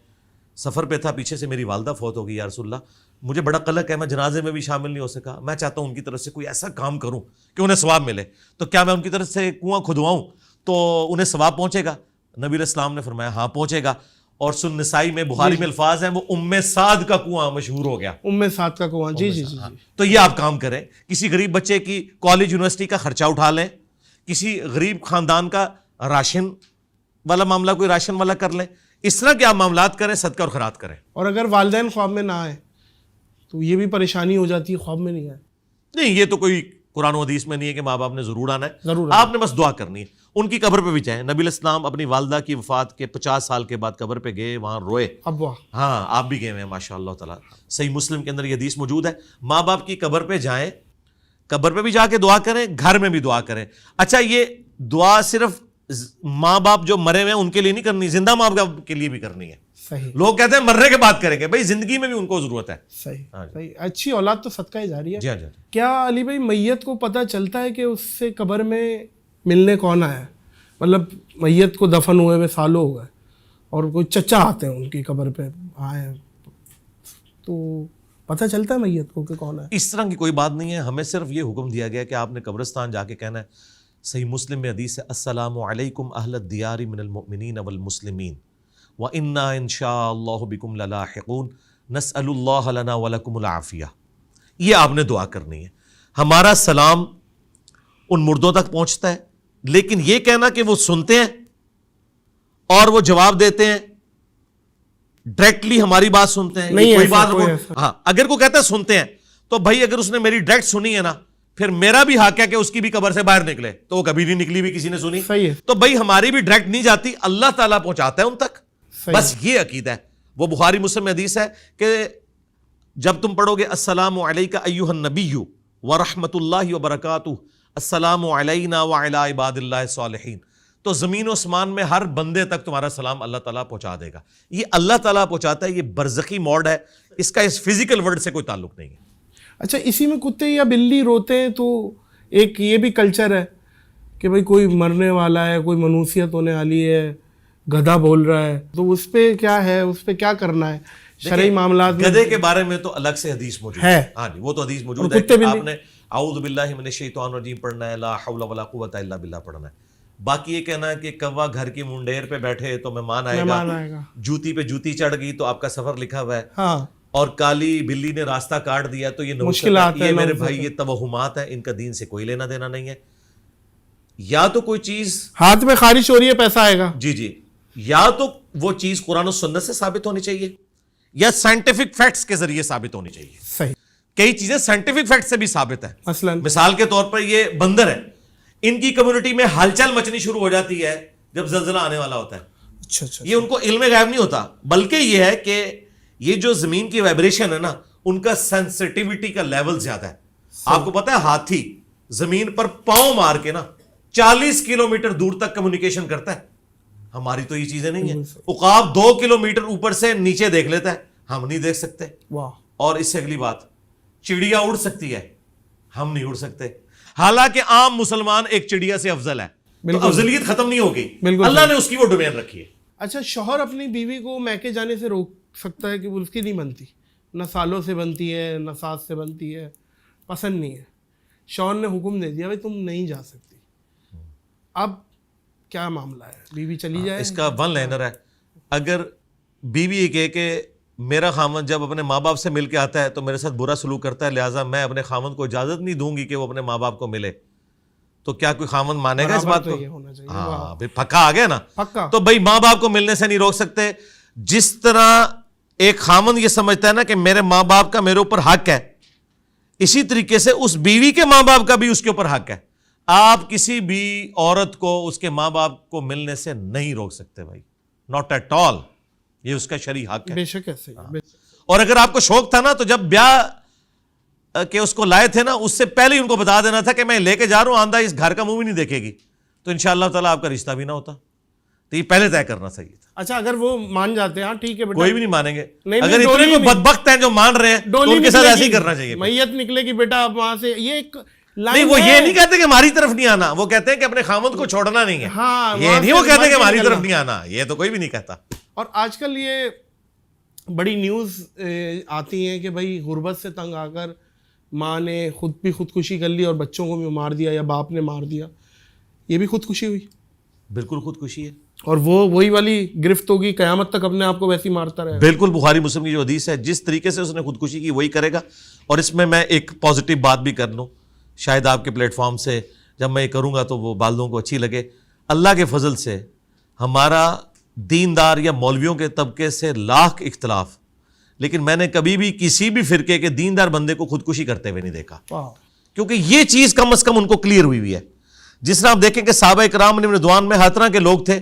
سفر پہ تھا, پیچھے سے میری والدہ فوت ہو گئی, یا رسول اللہ مجھے بڑا قلق ہے, میں جنازے میں بھی شامل نہیں ہو سکا, میں چاہتا ہوں ان کی طرف سے کوئی ایسا کام کروں کہ انہیں ثواب ملے, تو کیا میں ان کی طرف سے کنواں کھدواؤں تو انہیں ثواب پہنچے گا؟ نبی علیہ السلام نے فرمایا ہاں پہنچے گا. اور سن نسائی میں بخاری میں الفاظ ہیں, وہ سعد کا کنواں مشہور ہو گیا, سعد کا کنواں. جی جی جی. تو یہ آپ کام کریں, کسی غریب بچے کی کالج یونیورسٹی کا خرچہ اٹھا لیں, کسی غریب خاندان کا راشن والا معاملہ کوئی راشن والا کر لیں, اس طرح کے آپ معاملات کریں, صدقہ اور خیرات کریں. اور اگر والدین خواب میں نہ آئے تو یہ بھی پریشانی ہو جاتی ہے, خواب میں نہیں آئے. نہیں, یہ تو کوئی قرآن و حدیث میں نہیں ہے کہ ماں باپ نے ضرور آنا ہے, ضرور آپ نے بس دعا کرنی ہے. ان کی قبر پہ بھی جائیں. نبی علیہ السلام اپنی والدہ کی وفات کے 50 سال کے بعد قبر پہ گئے, وہاں روئے. ابا, ہاں آپ بھی گئے ہیں ماشاء اللہ تعالیٰ, صحیح مسلم کے اندر یہ حدیث موجود ہے. ماں باپ کی قبر پہ جائیں, قبر پہ بھی جا کے دعا کریں, گھر میں بھی دعا کریں. اچھا یہ دعا صرف ماں باپ جو مرے ہوئے ہیں ان کے لیے نہیں کرنی, زندہ ماں باپ کے لیے بھی کرنی ہے. صحیح, لوگ کہتے ہیں مرنے کے بعد کریں گے, بھائی زندگی میں بھی ان کو ضرورت ہے. صحیح, صحیح. اچھی اولاد تو صدقہ جاری ہے. جی جی. کیا علی بھائی میت کو پتہ چلتا ہے کہ اس سے قبر میں ملنے کون آیا ہے؟ مطلب میت کو دفن ہوئے سالوں ہو گئے اور کوئی چچا آتے ہیں ان کی قبر پہ آئے ہیں, تو پتہ چلتا ہے میت کو کہ کون ہے؟ اس طرح کی کوئی بات نہیں ہے, ہمیں صرف یہ حکم دیا گیا کہ آپ نے قبرستان جا کے کہنا ہے. صحیح مسلم میں حدیث ہے, السلام علیکم اہل الدیار من المؤمنین والمسلمین وَإِنَّا إِن شَاءَ اللَّهُ بِكُمْ لَلَاحِقُونَ نَسْأَلُ اللَّهَ لَنَا وَلَكُمُ الْعَافِيَةَ. یہ آپ نے دعا کرنی ہے. ہمارا سلام ان مردوں تک پہنچتا ہے, لیکن یہ کہنا کہ وہ سنتے ہیں اور وہ جواب دیتے ہیں, ڈائریکٹلی ہماری بات سنتے ہیں, نہیں کوئی ایسا, بات ہاں اگر کوئی کہتا ہے سنتے ہیں تو بھائی اگر اس نے میری ڈائریکٹ سنی ہے نا, پھر میرا بھی حق ہے کہ اس کی بھی قبر سے باہر نکلے, تو وہ کبھی نہیں نکلی بھی کسی نے سنی. صحیح ہے. تو بھائی ہماری بھی ڈائریکٹ نہیں جاتی, اللہ تعالیٰ پہنچاتا ہے ان تک. بس یہ عقیدہ ہے. وہ بخاری مسلم میں حدیث ہے کہ جب تم پڑھو گے السلام علیکہ ایھا النبی ورحمۃ اللہ وبرکاتہ, السلام علینا وعلی عباد اللہ الصالحین, تو زمین و اسمان میں ہر بندے تک تمہارا سلام اللہ تعالیٰ پہنچا دے گا. یہ اللہ تعالیٰ پہنچاتا ہے, یہ برزخی موڈ ہے, اس کا اس فزیکل ورلڈ سے کوئی تعلق نہیں ہے. اچھا اسی میں کتے یا بلی روتے ہیں تو ایک یہ بھی کلچر ہے کہ بھئی کوئی مرنے والا ہے, کوئی منوسیت ہونے والی ہے, گدھا بول رہا ہے, تو اس پہ کیا ہے, اس پہ کیا کرنا ہے شرعی معاملات میں؟ گدھے کے بارے میں تو الگ سے حدیث موجود ہے. ہاں جی, وہ تو حدیث موجود ہے کہ آپ نے اعوذ باللہ من الشیطان الرجیم پڑھنا ہے, لا حول ولا قوت الا باللہ پڑھنا ہے. باقی یہ کہنا کہ کوا گھر کی منڈیر پہ بیٹھے تو مہمان آئے گا, جوتی پہ جوتی چڑھ گئی تو آپ کا سفر لکھا ہوا ہے, ہاں, اور کالی بلی نے راستہ کاٹ دیا تو یہ مشکلات ہے. یہ میرے بھائی یہ توہمات ہیں, ان کا دین سے کوئی لینا دینا نہیں ہے. یا تو کوئی چیز ہاتھ میں خارش ہو رہی ہے پیسہ آئے گا, جی, یا تو وہ چیز قرآن و سنت سے ثابت ہونی چاہیے یا سائنٹیفک فیکٹس کے ذریعے ثابت ہونی چاہیے. صحیح. کئی چیزیں سائنٹیفک فیکٹ سے بھی ثابت ہے. مثال کے طور پر یہ بندر ہے, ان کی کمیونٹی میں ہلچل مچنی شروع ہو جاتی ہے جب زلزلہ آنے والا ہوتا ہے. اچھا, یہ ان کو علم غیب نہیں ہوتا, بلکہ یہ ہے کہ یہ جو زمین کی وائبریشن ہے نا, ان کا سینسٹیوٹی کا لیول زیادہ ہے. آپ کو پتا ہے ہاتھی زمین پر پاؤں مار کے نا 40 کلومیٹر دور تک کمیونیکیشن کرتا ہے. ہماری تو یہ چیزیں نہیں ہیں. عقاب 2 کلومیٹر اوپر سے نیچے دیکھ لیتا ہے, ہم نہیں دیکھ سکتے. اور اس سے اگلی بات, چڑیا اڑ سکتی ہے, ہم نہیں اڑ سکتے. حالانکہ عام مسلمان ایک چڑیا سے افضل ہے, تو افضلیت ختم نہیں ہوگی, اللہ نے اس کی وہ ڈومین رکھی ہے. اچھا, شوہر اپنی بیوی کو میکے جانے سے روک سکتا ہے کہ وہ اس کی نہیں بنتی, نہ سالوں سے بنتی ہے نہ ساس سے بنتی ہے, پسند نہیں ہے, شوہر نے حکم دے دیا بھائی تم نہیں جا سکتی, اب کیا معاملہ ہے؟ بیوی چلی جائے؟ اس کا ون لائنر ہے. اگر بیوی یہ کہے کہ میرا خامند جب اپنے ماں باپ سے مل کے آتا ہے تو میرے ساتھ برا سلوک کرتا ہے, لہٰذا میں اپنے خامند کو اجازت نہیں دوں گی کہ وہ اپنے ماں باپ کو ملے, تو کیا کوئی خامند مانے گا اس بات کو؟ ہاں بھائی, پکا آ گیا نا. تو بھائی ماں باپ کو ملنے سے نہیں روک سکتے. جس طرح ایک خامند یہ سمجھتا ہے نا کہ میرے ماں باپ کا میرے اوپر حق ہے, اسی طریقے سے اس بیوی کے ماں باپ کا بھی اس کے اوپر حق ہے. آپ کسی بھی عورت کو اس کے ماں باپ کو ملنے سے نہیں روک سکتے بھائی, ناٹ ایٹ آل. یہ اس کا شرعی حق ہے. بے شک ایسے. اور اگر آپ کو شوق تھا نا تو جب بیاہ کہ اس کو لائے تھے نا, اس سے پہلے ہی ان کو بتا دینا تھا کہ میں لے کے جا رہا ہوں, آندہ اس گھر کا منہ بھی نہیں دیکھے گی, تو انشاءاللہ تعالیٰ آپ کا رشتہ بھی نہ ہوتا. تو یہ پہلے طے کرنا صحیح تھا. اچھا, اگر وہ مان جاتے ہیں ٹھیک ہے بیٹا, کوئی بھی نہیں مانیں گے. اگر اتنے کوئی بدبخت ہیں جو مان رہے ہیں تو ان کے ساتھ ایسے ہی کرنا چاہیے. میت نکلے گی بیٹا آپ وہاں سے, یہ ایک نہیں, وہ یہ نہیں کہتے کہ ہماری طرف نہیں آنا, وہ کہتے ہیں کہ اپنے خامند کو چھوڑنا نہیں ہے. یہ نہیں وہ کہتے کہ ہماری طرف نہیں آنا, یہ تو کوئی بھی نہیں کہتا. اور آج کل یہ بڑی نیوز آتی ہیں کہ بھائی غربت سے تنگ آ کر ماں نے خود بھی خودکشی کر لی اور بچوں کو بھی مار دیا, یا باپ نے مار دیا, یہ بھی خودکشی ہوئی. بالکل خودکشی ہے. اور وہی والی گرفت ہوگی, قیامت تک اپنے آپ کو ویسے ہی مارتا رہے. بالکل, بخاری مسلم کی جو حدیث ہے, جس طریقے سے اس نے خودکشی کی وہی کرے گا. اور اس میں ایک پازیٹیو بات بھی کر لوں, شاید آپ کے پلیٹ فارم سے جب میں یہ کروں گا تو وہ بالدوں کو اچھی لگے. اللہ کے فضل سے ہمارا دیندار یا مولویوں کے طبقے سے لاکھ اختلاف, لیکن میں نے کبھی بھی کسی بھی فرقے کے دیندار بندے کو خودکشی کرتے ہوئے نہیں دیکھا, کیونکہ یہ چیز کم از کم ان کو کلیئر ہوئی ہے. جس طرح آپ دیکھیں کہ صحابہ کرام علیہم رضوان میں ہر طرح کے لوگ تھے,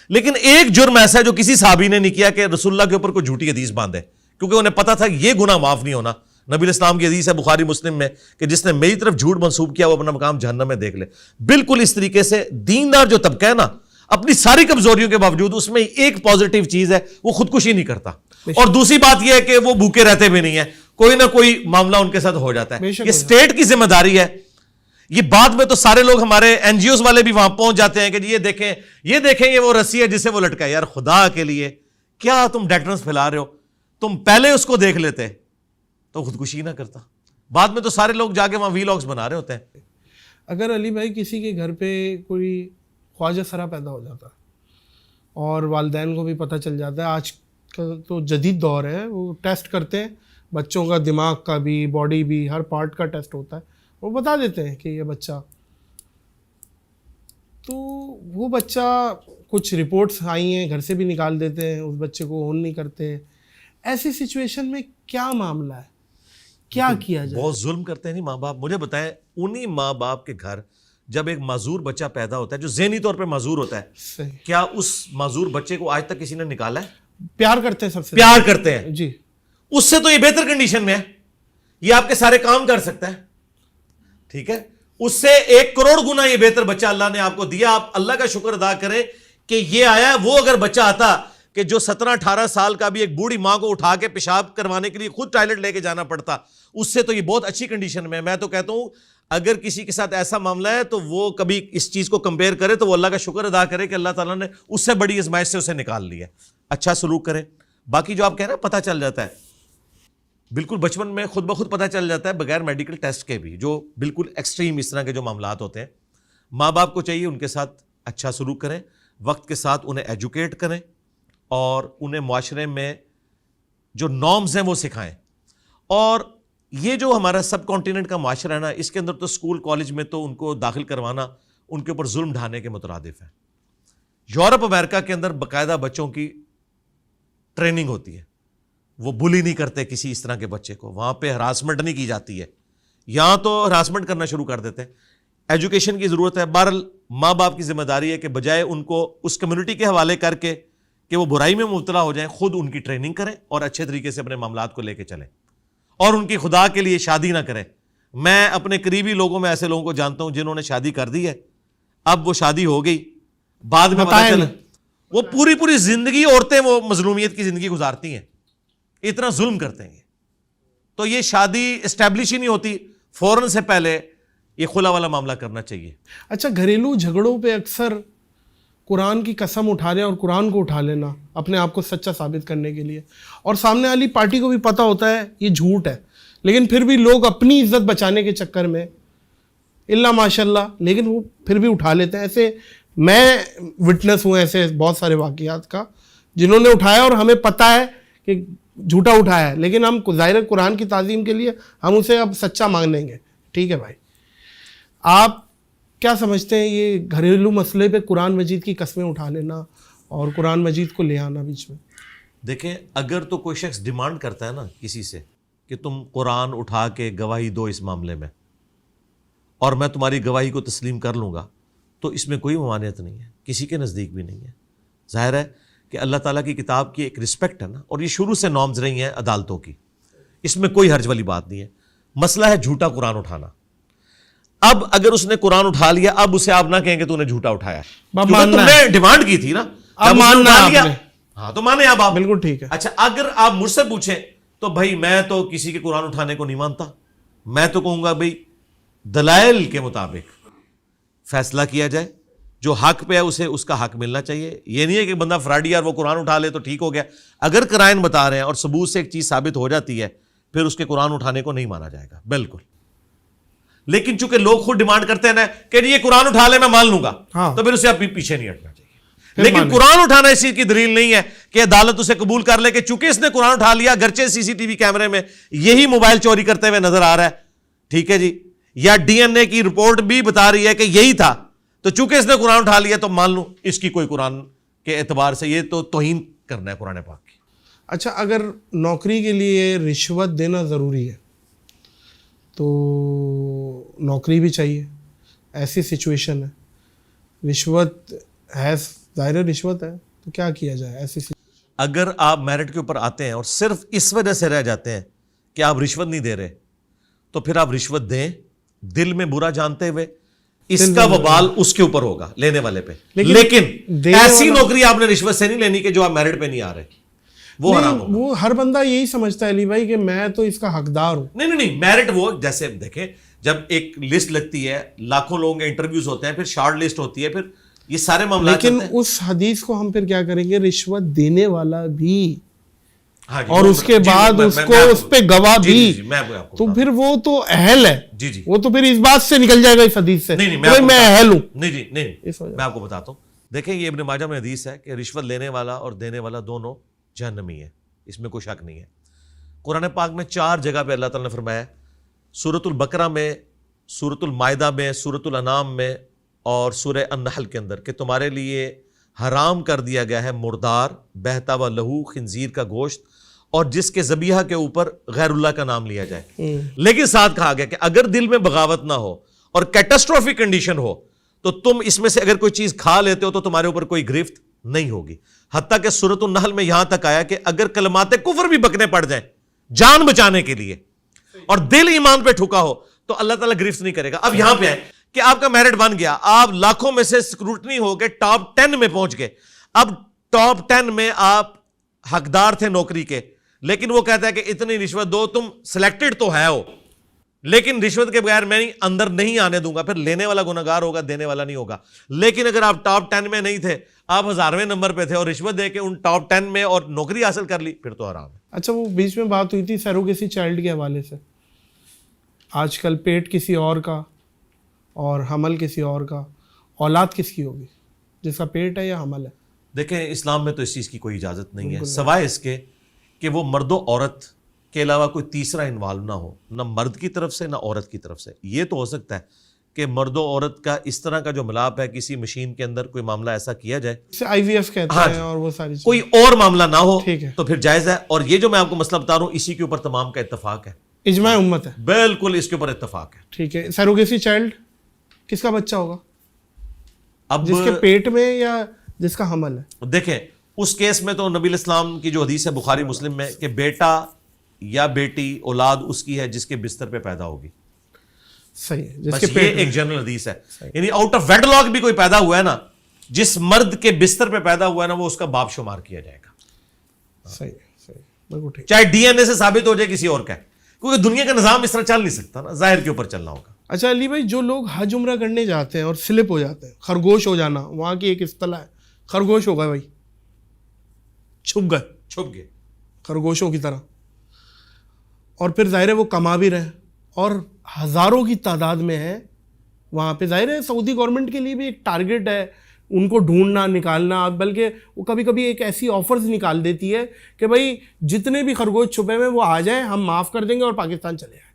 لیکن ایک جرم ایسا ہے جو کسی صحابی نے نہیں کیا کہ رسول اللہ کے اوپر کوئی جھوٹی حدیث باندھے, کیونکہ انہیں پتا تھا یہ گناہ معاف نہیں ہونا. نبی اسلام کی حدیث ہے بخاری مسلم میں کہ جس نے میری طرف جھوٹ منسوب کیا وہ اپنا مقام جہنم میں دیکھ لے. بالکل اس طریقے سے دیندار جو طبقہ ہے نا, اپنی ساری کمزوریوں کے باوجود اس میں ایک پازیٹیو چیز ہے, وہ خودکشی نہیں کرتا. اور دوسری بات یہ ہے کہ وہ بھوکے رہتے بھی نہیں ہیں, کوئی نہ کوئی معاملہ ان کے ساتھ ہو جاتا ہے. یہ اسٹیٹ کی ذمہ داری ہے. یہ بعد میں تو سارے لوگ ہمارے این جی اوز والے بھی وہاں پہنچ جاتے ہیں کہ یہ دیکھیں یہ وہ رسی ہے جسے وہ لٹکا ہے. یار خدا کے لیے کیا تم ڈیٹرنس پھیلا رہے ہو, تم پہلے اس کو دیکھ لیتے تو خودکشی نہ کرتا. بعد میں تو سارے لوگ جا کے وہاں وی لاگس بنا رہے ہوتے ہیں. اگر علی بھائی کسی کے گھر پہ کوئی خواجہ سرا پیدا ہو جاتا اور والدین کو بھی پتہ چل جاتا ہے, آج کا تو جدید دور ہے, وہ ٹیسٹ کرتے ہیں بچوں کا, دماغ کا بھی, باڈی بھی, ہر پارٹ کا ٹیسٹ ہوتا ہے, وہ بتا دیتے ہیں کہ یہ بچہ, تو وہ بچہ کچھ رپورٹس آئی ہیں گھر سے بھی نکال دیتے ہیں, اس بچے کو اون نہیں کرتے. ایسی سچویشن میں کیا معاملہ ہے, کیا کیا جائے؟ بہت ظلم کرتے ہیں نہیں ماں باپ. مجھے بتائیں, انہی ماں باپ کے گھر جب ایک معذور بچہ پیدا ہوتا ہے جو ذہنی طور پہ معذور ہوتا ہے, کیا اس معذور بچے کو آج تک کسی نے نکالا ہے؟ پیار کرتے ہیں, سب سے پیار کرتے ہیں جی. اس سے تو یہ بہتر کنڈیشن میں ہے, یہ آپ کے سارے کام کر سکتا ہے, ٹھیک ہے, اس سے 1 کروڑ گنا یہ بہتر بچہ اللہ نے آپ کو دیا. آپ اللہ کا شکر ادا کریں کہ یہ آیا. وہ اگر بچہ آتا کہ جو 17-18 سال کا بھی ایک بوڑھی ماں کو اٹھا کے پیشاب کروانے کے لیے خود ٹوائلٹ لے کے جانا پڑتا, اس سے تو یہ بہت اچھی کنڈیشن میں. میں تو کہتا ہوں اگر کسی کے ساتھ ایسا معاملہ ہے تو وہ کبھی اس چیز کو کمپیئر کرے تو وہ اللہ کا شکر ادا کرے کہ اللہ تعالیٰ نے اس سے بڑی آزمائش سے اسے نکال لیا. اچھا سلوک کرے. باقی جو آپ کہہ رہے ہیں پتہ چل جاتا ہے, بالکل بچپن میں خود بخود پتہ چل جاتا ہے بغیر میڈیکل ٹیسٹ کے بھی, جو بالکل ایکسٹریم اس طرح کے جو معاملات ہوتے ہیں. ماں باپ کو چاہیے ان کے ساتھ اچھا سلوک کریں, وقت کے ساتھ انہیں ایجوکیٹ کریں اور انہیں معاشرے میں جو نارمز ہیں وہ سکھائیں. اور یہ جو ہمارا سب کانٹیننٹ کا معاشرہ ہے نا, اس کے اندر تو اسکول کالج میں تو ان کو داخل کروانا ان کے اوپر ظلم ڈھانے کے مترادف ہے. یورپ امریکہ کے اندر باقاعدہ بچوں کی ٹریننگ ہوتی ہے, وہ بلی نہیں کرتے کسی اس طرح کے بچے کو, وہاں پہ ہراسمنٹ نہیں کی جاتی ہے. یہاں تو ہراسمنٹ کرنا شروع کر دیتے ہیں. ایجوکیشن کی ضرورت ہے. بہرحال ماں باپ کی ذمہ داری ہے کہ بجائے ان کو اس کمیونٹی کے حوالے کر کے کہ وہ برائی میں مبتلا ہو جائیں, خود ان کی ٹریننگ کریں اور اچھے طریقے سے اپنے معاملات کو لے کے چلیں, اور ان کی خدا کے لیے شادی نہ کریں. میں اپنے قریبی لوگوں میں ایسے لوگوں کو جانتا ہوں جنہوں نے شادی کر دی ہے, اب وہ شادی ہو گئی, بعد میں پتہ چلا وہ پوری زندگی عورتیں وہ مظلومیت کی زندگی گزارتی ہیں, اتنا ظلم کرتے ہیں. تو یہ شادی اسٹیبلش ہی نہیں ہوتی, فوراً سے پہلے یہ خلا والا معاملہ کرنا چاہیے. اچھا, گھریلو جھگڑوں پہ اکثر قرآن کی قسم اٹھا لیں اور قرآن کو اٹھا لینا اپنے آپ کو سچا ثابت کرنے کے لیے, اور سامنے والی پارٹی کو بھی پتہ ہوتا ہے یہ جھوٹ ہے, لیکن پھر بھی لوگ اپنی عزت بچانے کے چکر میں اللہ ماشاء اللہ لیکن وہ پھر بھی اٹھا لیتے ہیں. ایسے میں وٹنس ہوں ایسے بہت سارے واقعات کا جنہوں نے اٹھایا اور ہمیں پتہ ہے کہ جھوٹا اٹھایا ہے, لیکن ہم ظاہر قرآن کی تعظیم کے لیے ہم اسے اب سچا مان لیں گے. ٹھیک ہے بھائی, آپ کیا سمجھتے ہیں یہ گھریلو مسئلے پہ قرآن مجید کی قسمیں اٹھا لینا اور قرآن مجید کو لے آنا بیچ میں؟ دیکھیں, اگر تو کوئی شخص ڈیمانڈ کرتا ہے نا کسی سے کہ تم قرآن اٹھا کے گواہی دو اس معاملے میں اور میں تمہاری گواہی کو تسلیم کر لوں گا, تو اس میں کوئی ممانعت نہیں ہے, کسی کے نزدیک بھی نہیں ہے. ظاہر ہے کہ اللہ تعالیٰ کی کتاب کی ایک رسپیکٹ ہے نا, اور یہ شروع سے نارمز رہی ہیں عدالتوں کی, اس میں کوئی حرج والی بات نہیں ہے. مسئلہ ہے جھوٹا قرآن اٹھانا. اب اگر اس نے قرآن اٹھا لیا, اب اسے آپ نہ کہیں کہ تو نے جھوٹا اٹھایا, کیونکہ تم نے ڈیمانڈ کی تھی نا, اب ماننا لیا, ہاں تو مانے اب آپ. بالکل ٹھیک ہے. اچھا, اگر آپ مجھ سے پوچھیں تو بھائی میں تو کسی کے قرآن اٹھانے کو نہیں مانتا, میں تو کہوں گا بھائی دلائل کے مطابق فیصلہ کیا جائے, جو حق پہ ہے اسے اس کا حق ملنا چاہیے. یہ نہیں ہے کہ بندہ فراڈی اور وہ قرآن اٹھا لے تو ٹھیک ہو گیا. اگر قرائن بتا رہے ہیں اور ثبوت سے ایک چیز ثابت ہو جاتی ہے, پھر اس کے قرآن اٹھانے کو نہیں مانا جائے گا بالکل. لیکن چونکہ لوگ خود ڈیمانڈ کرتے ہیں نا کہ یہ قرآن اٹھا لے میں مان لوں گا, تو پھر اسے پیچھے نہیں ہٹنا چاہیے. لیکن قرآن اٹھانا اس چیز کی دلیل نہیں ہے کہ عدالت اسے قبول کر لے کہ چونکہ اس نے قرآن اٹھا لیا, گرچہ سی سی ٹی وی کیمرے میں یہی موبائل چوری کرتے ہوئے نظر آ رہا ہے, ٹھیک ہے جی, یا ڈی این اے کی رپورٹ بھی بتا رہی ہے کہ یہی تھا, تو چونکہ اس نے قرآن اٹھا لیا تو مان لوں, اس کی کوئی قرآن کے اعتبار سے یہ تو توہین کرنا ہے قرآن پاک کی. اچھا, اگر نوکری کے لیے رشوت دینا ضروری ہے تو نوکری بھی چاہیے, ایسی سچویشن ہے, رشوت ہے, ظاہر رشوت ہے, تو کیا کیا جائے ایسی اگر آپ میرٹ کے اوپر آتے ہیں اور صرف اس وجہ سے رہ جاتے ہیں کہ آپ رشوت نہیں دے رہے, تو پھر آپ رشوت دیں دل میں برا جانتے ہوئے, اس کا وبال اس کے اوپر ہوگا لینے والے پہ. لیکن ایسی نوکری آپ نے رشوت سے نہیں لینی کہ جو آپ میرٹ پہ نہیں آ رہے, وہ حرام ہوگا. وہ ہر بندہ یہی سمجھتا ہے علی بھائی کہ میں تو اس کا حقدار ہوں. نہیں, میرٹ وہ جیسے دیکھیں جب ایک لسٹ لگتی ہے, لاکھوں لوگوں کے انٹرویوز ہوتے ہیں, پھر شارٹ لسٹ ہوتی ہے, پھر یہ سارے معاملات. لیکن اس حدیث کو ہم پھر کیا کریں گے, رشوت دینے والا بھی اور اس کے بعد اس کو اس پہ گواہ بھی, تو پھر وہ تو اہل ہے, وہ تو پھر اس بات سے نکل جائے گا اس حدیث سے, میں اہل ہوں. نہیں, میں آپ کو بتاتا ہوں. دیکھیں یہ ابن ماجہ میں حدیث ہے کہ رشوت لینے والا اور دینے والا دونوں جہنمی ہے, اس میں کوئی شک نہیں ہے. قرآن پاک میں 4 جگہ پہ اللہ تعالیٰ نے فرمایا, سورۃ البقرہ میں, سورۃ المائدہ میں, سورۃ الانعام میں اور سورہ النحل کے اندر, کہ تمہارے لیے حرام کر دیا گیا ہے مردار, بہتا ہوا لہو, خنزیر کا گوشت, اور جس کے ذبیحہ کے اوپر غیر اللہ کا نام لیا جائے. لیکن ساتھ کہا گیا کہ اگر دل میں بغاوت نہ ہو اور کیٹاسٹروفک کنڈیشن ہو تو تم اس میں سے اگر کوئی چیز کھا لیتے ہو تو تمہارے اوپر کوئی گرفت نہیں ہوگی. حتیٰ کہ سورۃ النحل میں یہاں تک آیا کہ اگر کلمات کفر بھی بکنے پڑ جائیں جان بچانے کے لیے اور دل ایمان پہ ٹھکا ہو تو اللہ تعالیٰ گرفت نہیں کرے گا. اب یہاں پہ ہے کہ آپ کا میرٹ بن گیا, آپ لاکھوں میں سے اسکروٹنی ہو کے ٹاپ 10 میں پہنچ گئے. اب ٹاپ 10 میں آپ حقدار تھے نوکری کے, لیکن وہ کہتا ہے کہ اتنی رشوت دو, تم سلیکٹڈ تو ہے ہو لیکن رشوت کے بغیر میں اندر نہیں آنے دوں گا. پھر لینے والا گنہگار ہوگا, دینے والا نہیں ہوگا. لیکن اگر آپ ٹاپ 10 میں نہیں تھے, آپ 1000ویں نمبر پہ تھے اور رشوت دے کے ان ٹاپ 10 میں اور نوکری حاصل کر لی, پھر تو حرام ہے. اچھا, وہ بیچ میں بات ہوئی تھی سیروگیسی چائلڈ کے حوالے سے, آج کل پیٹ کسی اور کا اور حمل کسی اور کا, اولاد کس کی ہوگی؟ جس کا پیٹ ہے یا حمل ہے. دیکھیں اسلام میں تو اس چیز کی کوئی اجازت نہیں ہے سوائے اس کے کہ وہ مرد و عورت کے علاوہ کوئی تیسرا انوالو نہ ہو, نہ مرد کی طرف سے نہ عورت کی طرف سے. یہ تو ہو سکتا ہے کہ مرد و عورت کا اس طرح کا جو ملاپ ہے کسی مشین کے اندر کوئی معاملہ ایسا کیا جائے, IVF کہتے ہیں اور وہ ساری کوئی اور معاملہ نہ ہو ٹھیک ہے تو پھر جائز ہے. اور یہ جو میں آپ کو مسئلہ بتا رہا ہوں اسی کے اوپر تمام کا اتفاق ہے, اجماع امت ہے. بالکل اس کے اوپر اتفاق ہے. ٹھیک ہے. سیروگیسی چائلڈ کس کا بچہ ہوگا؟ اب جس کے پیٹ میں یا جس کا حمل ہے؟ دیکھیں اس کیس میں تو نبی الاسلام کی جو حدیث ہے بخاری مسلم میں کہ بیٹا یا بیٹی اولاد اس کی ہے جس کے بستر پہ پیدا ہوگی. صحیح ہے, جس بس کے یہ پیٹ ایک جنرل حدیث ہے. یعنی آؤٹ آف ویڈ لاک بھی کوئی پیدا ہوا ہے نا, جس مرد کے بستر پہ پیدا ہوا ہے نا وہ اس کا باپ شمار کیا جائے گا. صحیح صحیح بالکل ٹھیک. چاہے DNA سے ثابت ہو جائے کسی اور کا ہے, کیونکہ دنیا کا نظام اس طرح چل نہیں سکتا نا, ظاہر کے اوپر چلنا ہوگا. اچھا علی بھائی, جو لوگ حج عمرہ کرنے جاتے ہیں اور سلپ ہو جاتے ہیں, خرگوش ہو جانا وہاں کی ایک اصطلاح ہے, خرگوش ہو گئے بھائی, چھپ گئے خرگوشوں کی طرح, اور پھر ظاہر ہے وہ کما بھی رہے اور ہزاروں کی تعداد میں ہے وہاں پہ. ظاہر ہے سعودی گورنمنٹ کے لیے بھی ایک ٹارگٹ ہے ان کو ڈھونڈنا نکالنا, بلکہ وہ کبھی کبھی ایک ایسی آفرز نکال دیتی ہے کہ بھائی جتنے بھی خرگوش چھپے ہوئے وہ آ جائیں, ہم معاف کر دیں گے اور پاکستان چلے جائیں,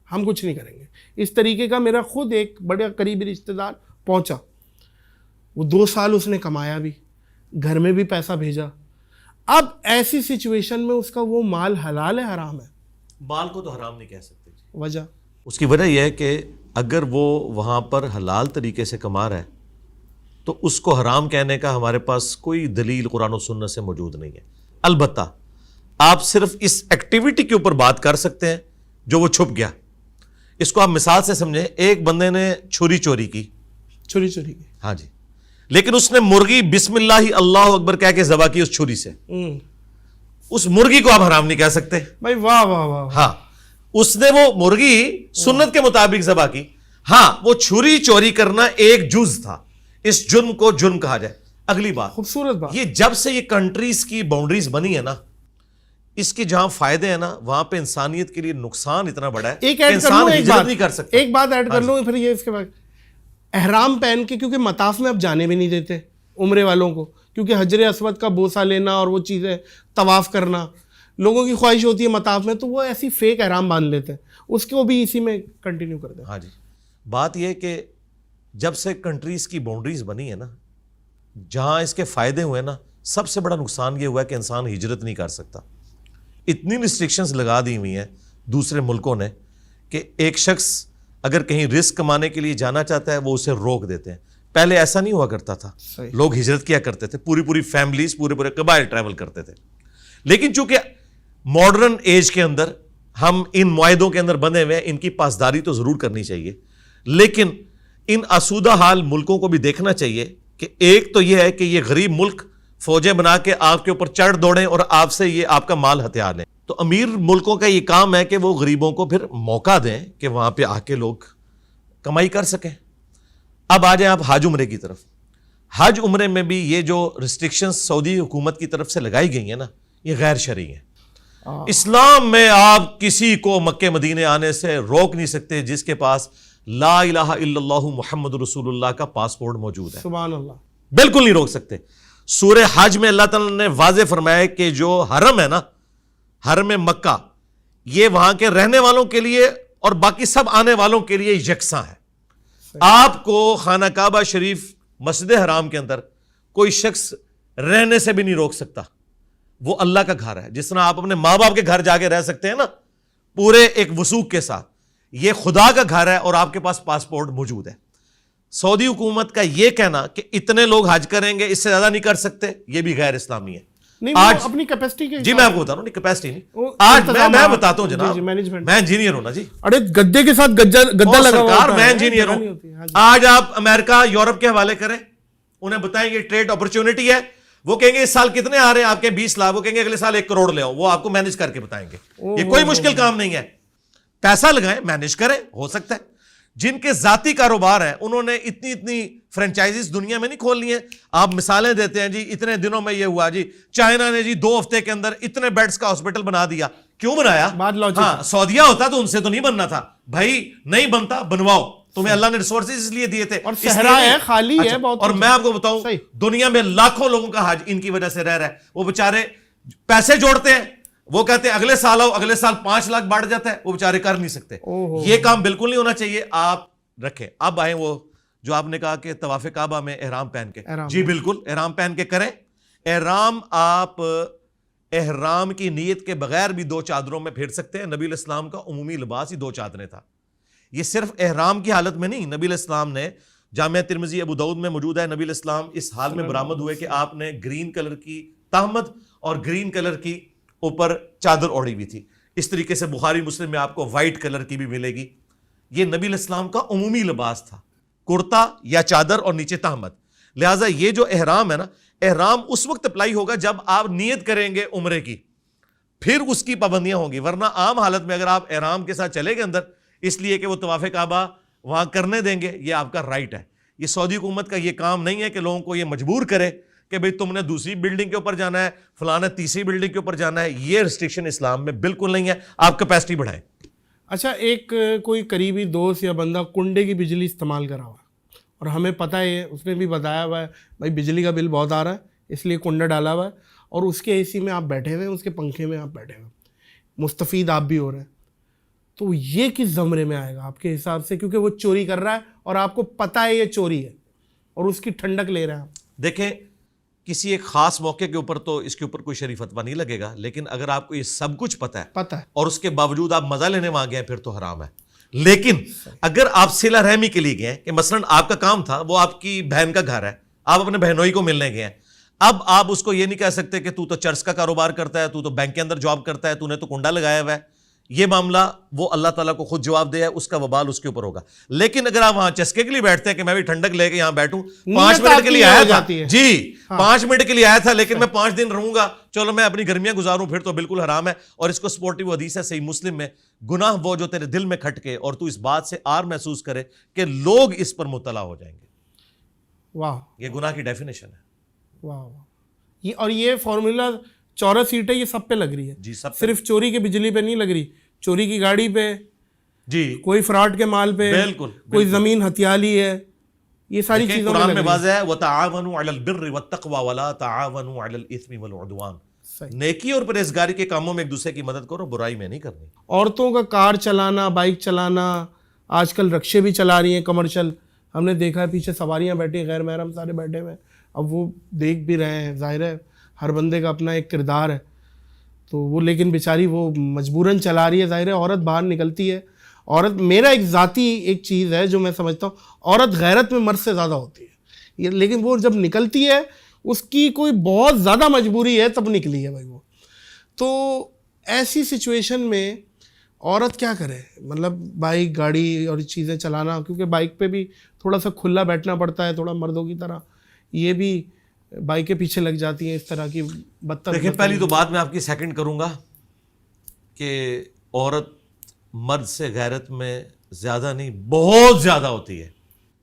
ہم کچھ نہیں کریں گے. اس طریقے کا میرا خود ایک بڑے قریبی رشتہ دار پہنچا, وہ 2 سال اس نے کمایا بھی, گھر میں بھی پیسہ بھیجا. اب ایسی سچویشن میں اس کا وہ مال حلال ہے حرام ہے؟ مال کو تو حرام نہیں کہہ سکتے. وجہ اس کی وجہ یہ ہے کہ اگر وہ وہاں پر حلال طریقے سے کما رہا ہے تو اس کو حرام کہنے کا ہمارے پاس کوئی دلیل قرآن و سنت سے موجود نہیں ہے. البتہ آپ صرف اس ایکٹیویٹی کے اوپر بات کر سکتے ہیں جو وہ چھپ گیا. اس کو آپ مثال سے سمجھیں, ایک بندے نے چھری چوری کی, ہاں جی, لیکن اس نے مرغی بسم اللہ اللہ اکبر کہہ کے ذبح کی اس چھری سے, اس مرغی کو آپ حرام نہیں کہہ سکتے بھائی. واہ واہ واہ. ہاں اس نے وہ مرغی سنت کے مطابق ذبح کی, ہاں وہ چھری چوری کرنا ایک جز تھا, اس جرم کو جرم کہا جائے. اگلی بات, خوبصورت بات, یہ جب سے یہ کنٹریز کی باؤنڈریز بنی ہے نا, اس کے جہاں فائدے ہیں نا وہاں پہ انسانیت کے لیے نقصان اتنا بڑا ہے ایک کہ ایڈ انسان کر ہجرت نہیں کر سکتا. ایک بات ایڈ کر لوں پھر یہ اس کے بعد, احرام پہن کے, کیونکہ مطاف میں اب جانے بھی نہیں دیتے عمرے والوں کو, کیونکہ حجر اسود کا بوسہ لینا اور وہ چیزیں طواف کرنا لوگوں کی خواہش ہوتی ہے مطاف میں, تو وہ ایسی فیک احرام باندھ لیتے ہیں, اس کو بھی اسی میں کنٹینیو کر دیں. ہاں جی, بات یہ کہ جب سے کنٹریز کی باؤنڈریز بنی ہے نا, جہاں اس کے فائدے ہوئے نا, سب سے بڑا نقصان یہ ہوا ہے کہ انسان ہجرت نہیں کر سکتا. اتنی ریسٹرکشنز لگا دی ہوئی ہیں دوسرے ملکوں نے کہ ایک شخص اگر کہیں رزق کمانے کے لیے جانا چاہتا ہے وہ اسے روک دیتے ہیں. پہلے ایسا نہیں ہوا کرتا تھا, لوگ ہجرت کیا کرتے تھے, پوری فیملیز پورے قبائل ٹریول کرتے تھے. لیکن چونکہ ماڈرن ایج کے اندر ہم ان معاہدوں کے اندر بندھے ہوئے ہیں, ان کی پاسداری تو ضرور کرنی چاہیے, لیکن ان آسودہ حال ملکوں کو بھی دیکھنا چاہیے کہ ایک تو یہ ہے کہ یہ غریب ملک فوجیں بنا کے آپ کے اوپر چڑھ دوڑیں اور آپ سے یہ آپ کا مال ہتھیار لیں. تو امیر ملکوں کا یہ کام ہے کہ وہ غریبوں کو پھر موقع دیں کہ وہاں پہ آ کے لوگ کمائی کر سکیں. اب آ جائیں آپ حج عمرے کی طرف. حج عمرے میں بھی یہ جو ریسٹرکشنز سعودی حکومت کی طرف سے لگائی گئی ہیں نا, یہ غیر شرعی ہیں. اسلام میں آپ کسی کو مکہ مدینے آنے سے روک نہیں سکتے جس کے پاس لا الہ الا اللہ محمد رسول اللہ کا پاسپورٹ موجود ہے. سبحان اللہ, بالکل نہیں روک سکتے. سورہ حج میں اللہ تعالیٰ نے واضح فرمایا کہ جو حرم ہے نا, حرم مکہ, یہ وہاں کے رہنے والوں کے لیے اور باقی سب آنے والوں کے لیے یکساں ہے. آپ کو خانہ کعبہ شریف مسجد حرام کے اندر کوئی شخص رہنے سے بھی نہیں روک سکتا. وہ اللہ کا گھر ہے. جس طرح آپ اپنے ماں باپ کے گھر جا کے رہ سکتے ہیں نا پورے ایک وثوق کے ساتھ, یہ خدا کا گھر ہے اور آپ کے پاس پاسپورٹ موجود ہے. سعودی حکومت کا یہ کہنا کہ اتنے لوگ حج کریں گے اس سے زیادہ نہیں کر سکتے, یہ بھی غیر اسلامی ہے. آج اپنی کیپیسٹی کے, جی میں آپ کو بتا رہا ہوں, کیپیسٹی نہیں, آج میں بتاتا ہوں جناب, میں انجینئر ہوں نا جی. ارے گدے کے ساتھ گدا لگا ہوا ہے, میں انجینئر ہوں. آج آپ امریکہ یورپ کے حوالے کریں, انہیں بتائیں گے ٹریڈ اپرچونٹی ہے, وہ کہیں گے اس سال کتنے آ رہے ہیں آپ کے 20 لاکھ, وہ کہیں گے اگلے سال 1 کروڑ لے آؤ, وہ آپ کو مینج کر کے بتائیں گے. یہ کوئی مشکل کام نہیں ہے, پیسہ لگائیں مینج کریں, ہو سکتا ہے. جن کے ذاتی کاروبار ہیں انہوں نے اتنی فرنچائزز دنیا میں نہیں کھولنی ہیں. آپ مثالیں دیتے ہیں جی, اتنے دنوں میں یہ ہوا جی, چائنا نے جی 2 ہفتے کے اندر اتنے بیڈز کا ہاسپٹل بنا دیا. کیوں بنایا؟ ہاں سعودیہ ہوتا تو ان سے تو نہیں بننا تھا بھائی, نہیں بنتا بنواؤ. تمہیں اللہ نے ریسورسز اس لیے دیے تھے, اور صحرا ہے, خالی ہے بہت. اور میں آپ کو بتاؤں, دنیا میں لاکھوں لوگوں کا حج ان کی وجہ سے رہ رہا ہے. وہ بیچارے پیسے جوڑتے ہیں, وہ کہتے ہیں اگلے سال آؤ, اگلے سال 5 لاکھ بڑھ جاتا ہے, وہ بیچارے کر نہیں سکتے. یہ کام بالکل نہیں ہونا چاہیے. آپ رکھیں. اب آئیں وہ جو آپ نے کہا کہ طواف کعبہ میں احرام پہن کے, جی بالکل احرام پہن کے کریں. احرام آپ احرام کی نیت کے بغیر بھی 2 چادروں میں پھیر سکتے ہیں. نبی علیہ السلام کا عمومی لباس ہی 2 چادریں تھا. یہ صرف احرام کی حالت میں نہیں, نبی علیہ السلام نے جامعہ ترمذی ابو داؤد میں موجود ہے, نبی علیہ السلام اس حال میں برآمد ہوئے کہ آپ نے گرین کلر کی تہمد اور گرین کلر کی اوپر چادر اوڑھی ہوئی تھی. اس طریقے سے بخاری مسلم میں آپ کو وائٹ کلر کی بھی ملے گی. یہ نبی علیہ السلام کا عمومی لباس تھا, کرتا یا چادر اور نیچے تہمد. لہٰذا یہ جو احرام ہے نا, احرام اس وقت اپلائی ہوگا جب آپ نیت کریں گے عمرے کی, پھر اس کی پابندیاں ہوں گی. ورنہ عام حالت میں اگر آپ احرام کے ساتھ چلے گئے اندر اس لیے کہ وہ طواف کعبہ وہاں کرنے دیں گے, یہ آپ کا رائٹ ہے. یہ سعودی حکومت کا یہ کام نہیں ہے کہ لوگوں کو یہ مجبور کرے کہ بھئی تم نے دوسری بلڈنگ کے اوپر جانا ہے, فلاں تیسری بلڈنگ کے اوپر جانا ہے. یہ ریسٹرکشن اسلام میں بالکل نہیں ہے. آپ کیپیسٹی بڑھائیں. اچھا, ایک کوئی قریبی دوست یا بندہ کنڈے کی بجلی استعمال کرا ہوا, اور ہمیں پتہ ہے, اس نے بھی بتایا ہوا ہے بھائی بجلی کا بل بہت آ رہا ہے اس لیے کنڈا ڈالا ہوا ہے, اور اس کے اے سی میں آپ بیٹھے ہوئے ہیں, اس کے پنکھے میں آپ بیٹھے ہوئے ہیں, مستفید آپ بھی ہو رہے ہیں. تو یہ کس زمرے میں آئے گا آپ کے حساب سے؟ کیونکہ وہ چوری کر رہا ہے اور آپ کو پتہ ہے یہ چوری ہے, اور اس کی ٹھنڈک لے رہے ہیں آپ. دیکھیں, کسی ایک خاص موقع کے اوپر تو اس کے اوپر کوئی شرعی فتویٰ نہیں لگے گا, لیکن اگر آپ کو یہ سب کچھ پتہ ہے اور اس کے باوجود آپ مزہ لینے وہاں گئے ہیں, پھر تو حرام ہے. لیکن اگر آپ صلہ رحمی کے لیے گئے کہ مثلاً آپ کا کام تھا, وہ آپ کی بہن کا گھر ہے, آپ اپنے بہنوئی کو ملنے گئے ہیں, اب آپ اس کو یہ نہیں کہہ سکتے کہ تو چرس کا کاروبار کرتا ہے, تو بینک کے اندر جاب کرتا ہے, تو نے تو کنڈا لگایا ہوا ہے. یہ معاملہ وہ اللہ تعالیٰ کو خود جواب دے ہے, اس کا وبال اس کے اوپر ہوگا. لیکن اگر آپ وہاں چسکے کے لیے بیٹھتے ہیں کہ میں بھی ٹھنڈک لے کے یہاں بیٹھوں, 5 منٹ کے لیے آیا تھا, جی 5 منٹ کے لیے آیا تھا, لیکن میں 5 دن رہوں گا, چلو میں اپنی گرمیاں گزاروں, پھر تو بالکل حرام ہے. اور اس کو سپورٹیو حدیث ہے صحیح مسلم میں, گناہ وہ جو تیرے دل میں کھٹکے اور تو اس بات سے آر محسوس کرے کہ لوگ اس پر مطلع ہو جائیں گے. واہ, یہ گناہ کی ڈیفینیشن ہے. واہ, یہ اور یہ فارمولا 14 سیٹیں یہ سب پہ لگ رہی ہے, جی سب صرف چوری کی بجلی پہ نہیں لگ رہی, چوری کی گاڑی پہ, جی کوئی فراڈ کے مال پہ, بالکل کوئی زمین ہتھیالی ہے, یہ ساری چیزوں قرآن میں واضح ہے وَتَعَاوَنُوا عَلَى الْبِرِّ وَالتَّقْوَى وَلَا تَعَاوَنُوا عَلَى الْإِثْمِ وَالْعُدْوَانِ. نیکی اور پرہیزگاری کے کاموں میں ایک دوسرے کی مدد کرو, برائی میں نہیں کرنی. عورتوں کا کار چلانا, بائک چلانا, آج کل رکشے بھی چلا رہی ہیں کمرشل, ہم نے دیکھا ہے پیچھے سواریاں بیٹھی, غیر محرم سارے بیٹھے ہوئے. اب وہ دیکھ بھی رہے ہیں, ظاہر ہے ہر بندے کا اپنا ایک کردار ہے, تو وہ لیکن بیچاری وہ مجبوراً چلا رہی ہے. ظاہر ہے عورت باہر نکلتی ہے, عورت, میرا ایک ذاتی ایک چیز ہے جو میں سمجھتا ہوں, عورت غیرت میں مرد سے زیادہ ہوتی ہے, لیکن وہ جب نکلتی ہے اس کی کوئی بہت زیادہ مجبوری ہے تب نکلی ہے بھائی وہ. تو ایسی سچویشن میں عورت کیا کرے؟ مطلب بائک, گاڑی اور چیزیں چلانا, کیونکہ بائک پہ بھی تھوڑا سا کھلا بیٹھنا پڑتا ہے, تھوڑا مردوں کی طرح, یہ بھی بائک کے پیچھے لگ جاتی ہیں اس طرح کی بدتر. دیکھیں, پہلی تو بات میں آپ کی سیکنڈ کروں گا کہ عورت مرد سے غیرت میں زیادہ نہیں, بہت زیادہ ہوتی ہے,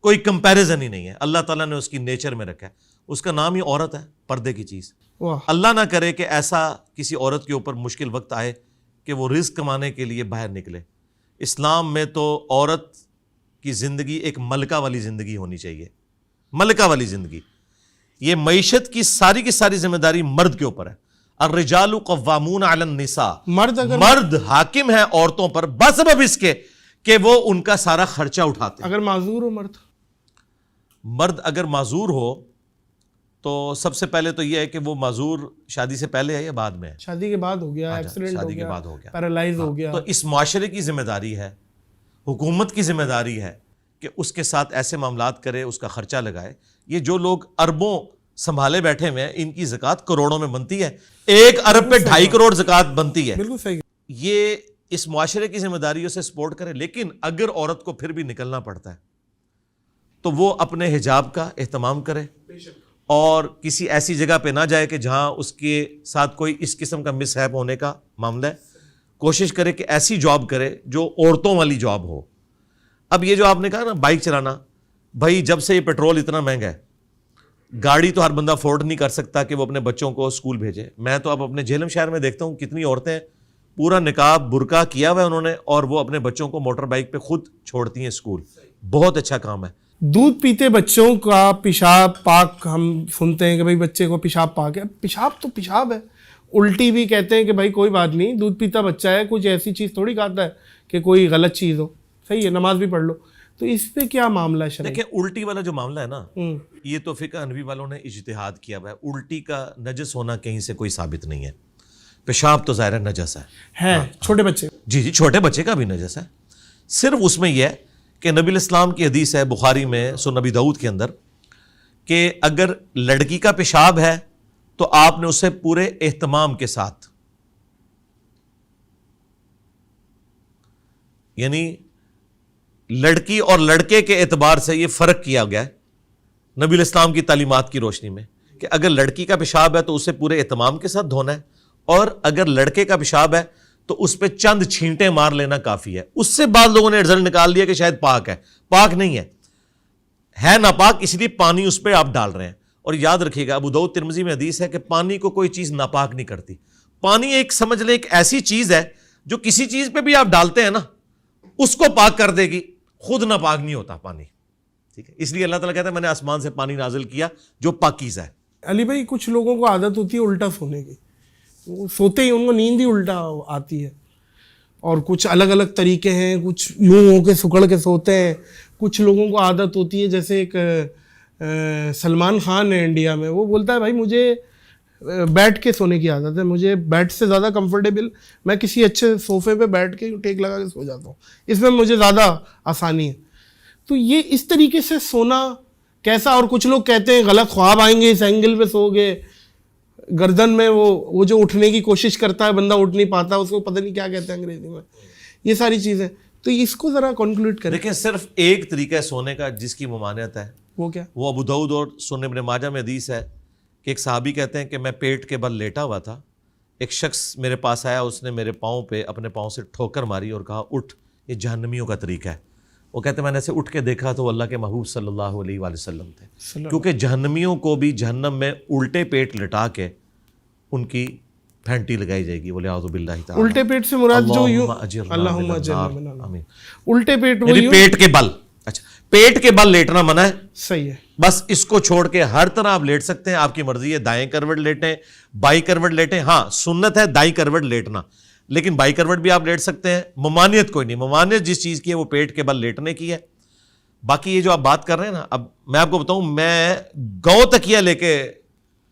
کوئی کمپیریزن ہی نہیں ہے. اللہ تعالیٰ نے اس کی نیچر میں رکھا ہے, اس کا نام ہی عورت ہے, پردے کی چیز. اللہ نہ کرے کہ ایسا کسی عورت کے اوپر مشکل وقت آئے کہ وہ رزق کمانے کے لیے باہر نکلے. اسلام میں تو عورت کی زندگی ایک ملکہ والی زندگی ہونی چاہیے, ملکہ والی زندگی. یہ معیشت کی ساری ذمہ داری مرد کے اوپر ہے. الرجال قوامون علی النساء, مرد حاکم ہے عورتوں پر بسبب اس کے کہ وہ ان کا سارا خرچہ اٹھاتے ہیں. اگر معذور ہو مرد اگر معذور ہو تو سب سے پہلے تو یہ ہے کہ وہ معذور شادی سے پہلے ہے یا بعد میں ہے؟ شادی کے بعد ہو گیا, ایکسیڈنٹ شادی کے بعد ہو گیا, پیرالائز ہو گیا. تو اس معاشرے کی ذمہ داری ہے, حکومت کی ذمہ داری ہے کہ اس کے ساتھ ایسے معاملات کرے, اس کا خرچہ لگائے. یہ جو لوگ اربوں سنبھالے بیٹھے ہوئے ہیں, ان کی زکوٰۃ کروڑوں میں بنتی ہے, 1 ارب پہ 2.5 کروڑ زکوٰۃ بنتی ہے. بالکل صحیح. یہ اس معاشرے کی ذمہ داریوں سے سپورٹ کرے. لیکن اگر عورت کو پھر بھی نکلنا پڑتا ہے تو وہ اپنے حجاب کا اہتمام کرے اور کسی ایسی جگہ پہ نہ جائے کہ جہاں اس کے ساتھ کوئی اس قسم کا مس ہیپ ہونے کا معاملہ ہے. کوشش کرے کہ ایسی جاب کرے جو عورتوں والی جاب ہو. اب یہ جو آپ نے کہا نا بائک چلانا, بھائی جب سے یہ پیٹرول اتنا مہنگا ہے, گاڑی تو ہر بندہ افورڈ نہیں کر سکتا کہ وہ اپنے بچوں کو اسکول بھیجے. میں تو اب اپنے جہلم شہر میں دیکھتا ہوں کتنی عورتیں پورا نقاب برقع کیا ہوا ہے انہوں نے, اور وہ اپنے بچوں کو موٹر بائک پہ خود چھوڑتی ہیں اسکول. بہت اچھا کام ہے. دودھ پیتے بچوں کا پیشاب پاک ہم سنتے ہیں کہ بھائی بچے کو پیشاب پاک ہے. پیشاب تو پیشاب ہے. الٹی بھی کہتے ہیں کہ بھائی کوئی بات نہیں, دودھ پیتا بچہ ہے, کچھ ایسی چیز تھوڑی کھاتا ہے کہ کوئی غلط چیز ہو. صحیح ہے, نماز بھی پڑھ لو. تو اس پہ کیا معاملہ ہے شرعی؟ دیکھیں الٹی والا جو معاملہ ہے نا, یہ تو فقہ حنفی والوں نے اجتہاد کیا ہوا ہے. الٹی کا نجس ہونا کہیں سے کوئی ثابت نہیں ہے. پیشاب تو ظاہر ہے نجس ہے, چھوٹے بچے. جی چھوٹے بچے کا بھی نجس ہے. صرف اس میں یہ ہے کہ نبی الاسلام کی حدیث ہے بخاری میں سنن ابی داؤد کے اندر کہ اگر لڑکی کا پیشاب ہے تو آپ نے اسے پورے اہتمام کے ساتھ, یعنی لڑکی اور لڑکے کے اعتبار سے یہ فرق کیا گیا ہے نبی الاسلام کی تعلیمات کی روشنی میں کہ اگر لڑکی کا پیشاب ہے تو اسے پورے اہتمام کے ساتھ دھونا ہے, اور اگر لڑکے کا پیشاب ہے تو اس پہ چند چھینٹیں مار لینا کافی ہے. اس سے بعض لوگوں نے رزلٹ نکال لیا کہ شاید پاک ہے. پاک نہیں ہے ناپاک, اس لیے پانی اس پہ آپ ڈال رہے ہیں. اور یاد رکھیے گا ابو داؤد ترمذی میں حدیث ہے کہ پانی کو کوئی چیز ناپاک نہیں کرتی. پانی ایک سمجھ لیں ایک ایسی چیز ہے جو کسی چیز پہ بھی آپ ڈالتے ہیں نا اس کو پاک کر دے گی, خود ناپاک نہیں ہوتا پانی. ٹھیک ہے, اس لیے اللہ تعالیٰ کہتا ہے میں نے آسمان سے پانی نازل کیا جو پاکیزہ ہے. علی بھائی کچھ لوگوں کو عادت ہوتی ہے الٹا سونے کی, وہ سوتے ہی ان کو نیند ہی الٹا آتی ہے, اور کچھ الگ الگ طریقے ہیں. کچھ یوں ہو کے سکڑ کے سوتے ہیں. کچھ لوگوں کو عادت ہوتی ہے, جیسے ایک سلمان خان ہے انڈیا میں, وہ بولتا ہے بھائی مجھے بیٹھ کے سونے کی عادت ہے, مجھے بیڈ سے زیادہ کمفرٹیبل, میں کسی اچھے صوفے پہ بیٹھ کے ٹیک لگا کے سو جاتا ہوں, اس میں مجھے زیادہ آسانی ہے. تو یہ اس طریقے سے سونا کیسا؟ اور کچھ لوگ کہتے ہیں غلط خواب آئیں گے, اس اینگل پہ سو گے, گردن میں وہ جو اٹھنے کی کوشش کرتا ہے بندہ اٹھ نہیں پاتا, اس کو پتہ نہیں کیا کہتے ہیں انگریزی میں, یہ ساری چیزیں. تو اس کو ذرا کنکلوڈ کریں. دیکھیں صرف ایک طریقہ ہے سونے کا جس کی ممانعت ہے, وہ کیا؟ وہ ابو داؤد اور سنن ابن ماجہ میں حدیث ہے کہ ایک صحابی کہتے ہیں کہ میں پیٹ کے بل لیٹا ہوا تھا, ایک شخص میرے پاس آیا, اس نے میرے پاؤں پہ اپنے پاؤں سے ٹھوکر ماری اور کہا اٹھ, یہ جہنمیوں کا طریقہ ہے. وہ کہتے ہیں میں نے ایسے اٹھ کے دیکھا تو اللہ کے محبوب صلی اللہ علیہ وآلہ وسلم تھے, کیونکہ جہنمیوں کو بھی جہنم میں الٹے پیٹ لٹا کے ان کی پھینٹی لگائی جائے گی. بولے اعوذ باللہ تعالی. الٹے پیٹ سے مراد جو یوں اللہم اجرنا من النار, آمین. الٹے پیٹ وہ یعنی پیٹ کے بل. اچھا پیٹ کے بل لیٹنا منع ہے, صحیح ہے. بس اس کو چھوڑ کے ہر طرح آپ لیٹ سکتے ہیں, آپ کی مرضی ہے. دائیں کروٹ لیٹیں, بائیں کروٹ لیٹیں. ہاں سنت ہے دائیں کروٹ لیٹنا, لیکن بائیں کروٹ بھی آپ لیٹ سکتے ہیں. ممانعت کوئی نہیں. ممانعت جس چیز کی ہے وہ پیٹ کے بل لیٹنے کی ہے. باقی یہ جو آپ بات کر رہے ہیں نا, اب میں آپ کو بتاؤں, میں گو تکیہ لے کے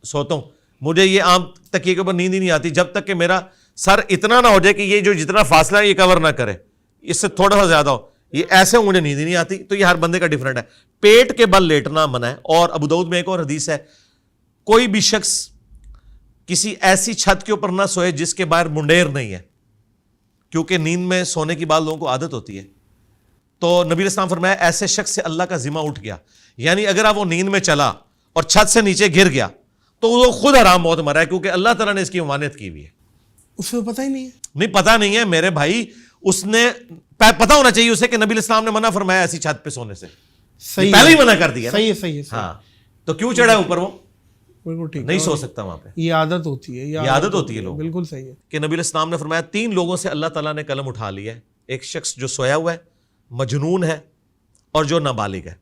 سوتا ہوں, مجھے یہ عام تکیے کے اوپر نیند ہی نہیں آتی جب تک کہ میرا سر اتنا نہ ہو جائے کہ یہ جو جتنا فاصلہ ہے یہ کور نہ کرے, اس سے تھوڑا سا زیادہ ہو, یہ ایسے مجھے نیند ہی نہیں آتی. تو یہ ہر بندے کا ڈیفرنٹ ہے. پیٹ کے بل لیٹنا منع ہے. اور ابو داؤد میں ایک اور حدیث ہے, کوئی بھی شخص کسی ایسی چھت کے اوپر نہ سوئے جس کے باہر منڈیر نہیں ہے, کیونکہ نیند میں سونے کی بعض لوگوں کو عادت ہوتی ہے. تو نبی علیہ السلام فرمایا ایسے شخص سے اللہ کا ذمہ اٹھ گیا, یعنی اگر آپ وہ نیند میں چلا اور چھت سے نیچے گر گیا تو وہ خود حرام موت مرا ہے, کیونکہ اللہ تعالیٰ نے اس کی ممانعت کی ہوئی ہے. اس کو پتہ ہی نہیں ہے. نہیں پتہ نہیں ہے میرے بھائی, اس نے پتہ ہونا چاہیے اسے کہ نبی علیہ السلام نے منع فرمایا ایسی چھت پہ سونے سے, پہلے ہی منع کر دیا. صحیح ہے, صحیح ہے. ہاں تو کیوں چڑھا ہے اوپر, وہ بالکل ٹھیک, نہیں سو سکتا وہاں پہ. یہ عادت ہوتی ہے, یہ عادت ہوتی ہے لوگوں. بالکل صحیح ہے کہ نبی علیہ السلام نے فرمایا 3 لوگوں سے اللہ تعالیٰ نے قلم اٹھا لیا ہے. ایک شخص جو سویا ہوا ہے, مجنون ہے, اور جو نابالغ ہے.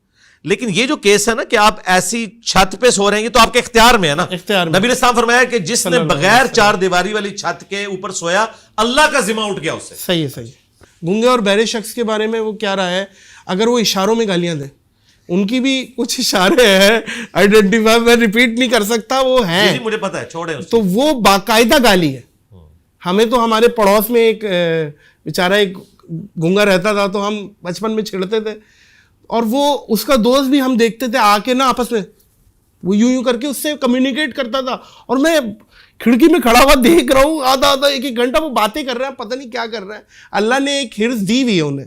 لیکن یہ جو کیس ہے نا کہ آپ ایسی چھت پہ سو رہے ہیں, یہ تو آپ کے اختیار میں ہے نا. اختیار میں. نبی علیہ السلام فرمایا کہ جس نے بغیر 4 دیواری والی چھت کے اوپر سویا, اللہ کا ذمہ اٹھ گیا اس سے. صحیح ہے, صحیح ہے. گونگے اور بہرے شخص کے بارے میں وہ کیا رہا ہے؟ اگر وہ اشاروں میں گالیاں دیں, ان کی بھی کچھ اشارے ہیں آئیڈینٹیفائی, میں ریپیٹ نہیں کر سکتا, وہ ہیں, مجھے پتا ہے, چھوڑے. تو وہ باقاعدہ گالی ہے. ہمیں تو ہمارے پڑوس میں ایک بیچارہ ایک گونگا رہتا تھا, تو ہم بچپن میں چھڑتے تھے, اور وہ اس کا دوست بھی ہم دیکھتے تھے آ کے نا آپس میں وہ یوں کر کے اس سے کمیونیکیٹ کرتا تھا, اور میں کھڑکی میں کھڑا ہوا دیکھ رہا ہوں آدھا 1 گھنٹہ وہ باتیں کر رہا ہے, پتہ نہیں کیا کر رہا ہے. اللہ نے ایک حرص دی ہوئی ہے انہیں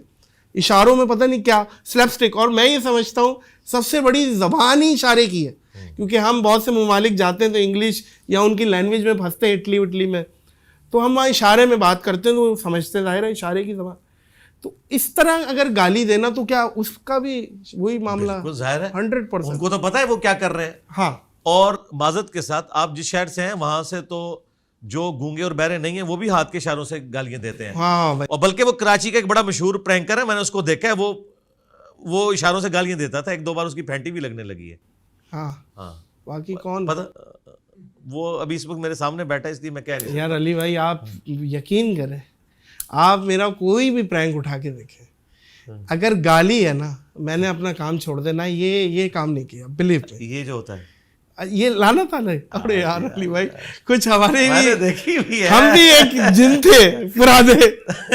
اشاروں میں, پتہ نہیں کیا سلیپ اسٹک. اور میں یہ سمجھتا ہوں سب سے بڑی زبان ہی اشارے کی ہے, کیونکہ ہم بہت سے ممالک جاتے ہیں تو انگلش یا ان کی لینگویج میں پھنستے ہیں, اٹلی وٹلی میں, تو ہم وہاں اشارے میں بات کرتے ہیں تو سمجھتے ظاہر ہے اشارے کی زبان. تو اس طرح اگر گالی دینا تو کیا اس کا بھی وہی معاملہ؟ ظاہر ہے 100%. ان کو تو پتا ہے وہ کیا کر رہے ہیں. ہاں. اور معذرت کے ساتھ آپ جس شہر سے ہیں وہاں سے تو جو گونگے اور بہرے نہیں ہیں وہ بھی ہاتھ کے اشاروں سے گالیاں دیتے ہیں. ہاں, اور بلکہ وہ کراچی کا ایک بڑا مشہور پرینکر ہے, میں نے اس کو دیکھا ہے, وہ اشاروں سے گالیاں دیتا تھا, 1-2 بار اس کی پھینٹی بھی لگنے لگی ہے. ہاں ہاں باقی کون پتہ, وہ ابھی اس وقت میرے سامنے بیٹھا ہے اس لیے میں کہہ نہیں. یار علی بھائی آپ یقین کریں, آپ میرا کوئی بھی پرینک اٹھا کے دیکھیں, اگر گالی ہے نا میں نے اپنا کام چھوڑ دینا, یہ کام نہیں کیا, بلیو میں. یہ جو ہوتا ہے یہ لعنت آنا ہے. ارے یار علی بھائی کچھ ہمارے میں نے بھی, دیکھی بھی ہے, ہم بھی ایک جن تھے پرانے,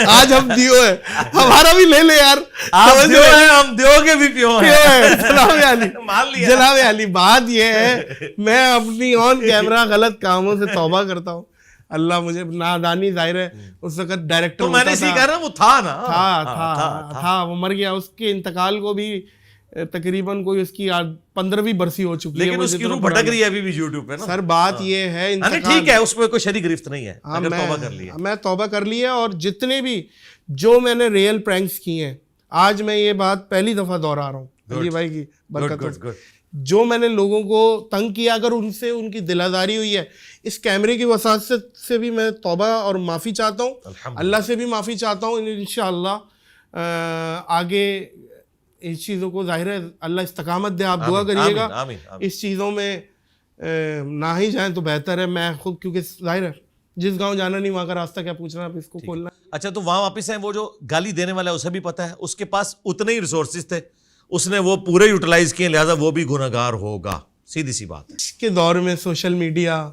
آج ہم دیو ہے, ہمارا بھی لے لے یار. آپ دیو ہیں, ہم دیو کے بھی پیو ہیں. جناب علی, مان لیا. جناب علی, بات یہ ہے میں اپنی آن کیمرہ غلط کاموں سے توبہ کرتا ہوں. اللہ مجھے نادانی, ظاہر ہے اس وقت ڈائریکٹر تو میں نے اسی کہہ رہا ہوں, وہ تھا نا, تھا وہ مر گیا. اس کے انتقال کو بھی تقریباً کوئی اس کی 15ویں برسی ہو چکی ہے, لیکن اس کی روح بھٹک رہی ہے ابھی بھی یوٹیوب پہ نا. سر بات یہ ہے ٹھیک ہے, اس میں کوئی شرعی گرفت نہیں ہے, اگر توبہ کر لی ہے. میں توبہ کر لی ہے, اور جتنے بھی جو میں نے ریئل پرینکس کیے ہیں, آج میں یہ بات پہلی دفعہ دوہرا رہا ہوں علی بھائی کی برکت سے, جو میں نے لوگوں کو تنگ کیا, اگر ان سے ان کی دل آزاری ہوئی ہے, اس کیمرے کی وساطت سے بھی میں توبہ اور معافی چاہتا ہوں, اللہ سے بھی معافی چاہتا ہوں. انشاءاللہ آگے اس چیزوں کو, ظاہر ہے اللہ استقامت دے, آپ دعا کریے گا اس چیزوں میں نہ ہی جائیں تو بہتر ہے. میں خود, کیونکہ ظاہر ہے جس گاؤں جانا نہیں وہاں کا راستہ کیا پوچھنا, آپ اس کو کھولنا. اچھا تو وہاں واپس ہیں, وہ جو گالی دینے والا ہے اسے بھی پتا ہے, اس کے پاس اتنے ہی ریسورسز تھے, اس نے وہ پورے یوٹیلائز کیے, لہٰذا وہ بھی گنہگار ہوگا. سیدھی سی بات ہے. اس کے دور میں سوشل میڈیا,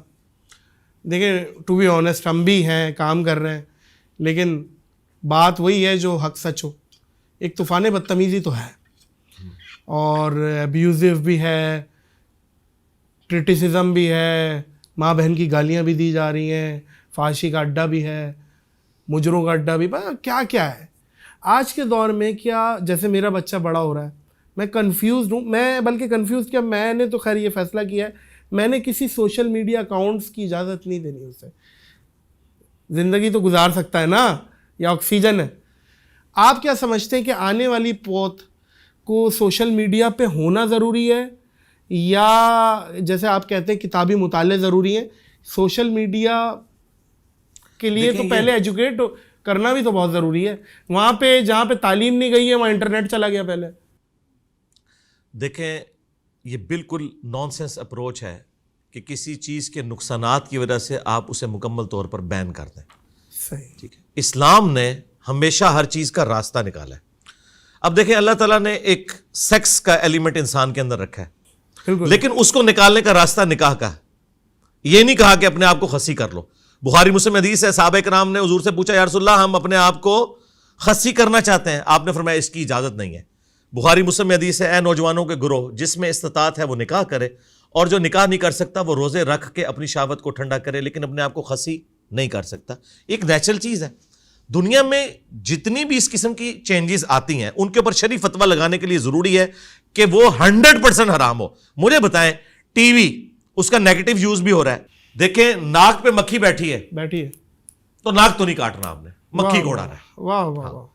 دیکھیں ٹو بی آنیسٹ ہم بھی ہیں, کام کر رہے ہیں, لیکن بات وہی ہے جو حق سچ ہو. ایک طوفان بدتمیزی تو ہے, اور ابیوزو بھی ہے, کرٹیسزم بھی ہے, ماں بہن کی گالیاں بھی دی جا رہی ہیں, فحاشی کا اڈا بھی ہے, مجروں کا اڈا بھی, کیا کیا ہے آج کے دور میں. کیا جیسے میرا بچہ بڑا ہو رہا ہے, میں کنفیوزڈ ہوں. میں بلکہ کنفیوز کیا, میں نے تو خیر یہ فیصلہ کیا ہے, میں نے کسی سوشل میڈیا اکاؤنٹس کی اجازت نہیں دینی اسے. زندگی تو گزار سکتا ہے نا, یا آکسیجن ہے. آپ کیا سمجھتے ہیں کہ آنے والی پوت کو سوشل میڈیا پہ ہونا ضروری ہے, یا جیسے آپ کہتے ہیں کتابی مطالعے ضروری ہیں؟ سوشل میڈیا کے لیے تو پہلے ایجوکیٹ کرنا بھی تو بہت ضروری ہے. وہاں پہ جہاں پہ تعلیم نہیں گئی ہے وہاں انٹرنیٹ چلا گیا پہلے. دیکھیں یہ بالکل نان سینس اپروچ ہے کہ کسی چیز کے نقصانات کی وجہ سے آپ اسے مکمل طور پر بین کر دیں. صحیح, ٹھیک ہے. اسلام نے ہمیشہ ہر چیز کا راستہ نکالا ہے. اب دیکھیں اللہ تعالیٰ نے ایک سیکس کا ایلیمنٹ انسان کے اندر رکھا ہے, لیکن اس کو نکالنے کا راستہ نکاح کا ہے. یہ نہیں کہا کہ اپنے آپ کو خسی کر لو. بخاری مسلم حدیث ہے, صحابہ کرام نے حضور سے پوچھا یا رسول اللہ ہم اپنے آپ کو خسی کرنا چاہتے ہیں, آپ نے فرمایا اس کی اجازت نہیں ہے. بخاری مسلم حدیث ہے, اے نوجوانوں کے گروہ جس میں استطاعت ہے وہ نکاح کرے, اور جو نکاح نہیں کر سکتا وہ روزے رکھ کے اپنی شہوت کو ٹھنڈا کرے, لیکن اپنے آپ کو خسی نہیں کر سکتا. ایک نیچرل چیز ہے. دنیا میں جتنی بھی اس قسم کی چینجز آتی ہیں ان کے اوپر شرعی فتویٰ لگانے کے لیے ضروری ہے کہ وہ 100% حرام ہو. مجھے بتائیں ٹی وی اس کا نیگیٹو یوز بھی ہو رہا ہے. دیکھیں ناک پہ مکھی بیٹھی ہے تو ناک تو نہیں کاٹنا آپ نے, مکھی کو اڑانا ہے. واہ واہ واہ.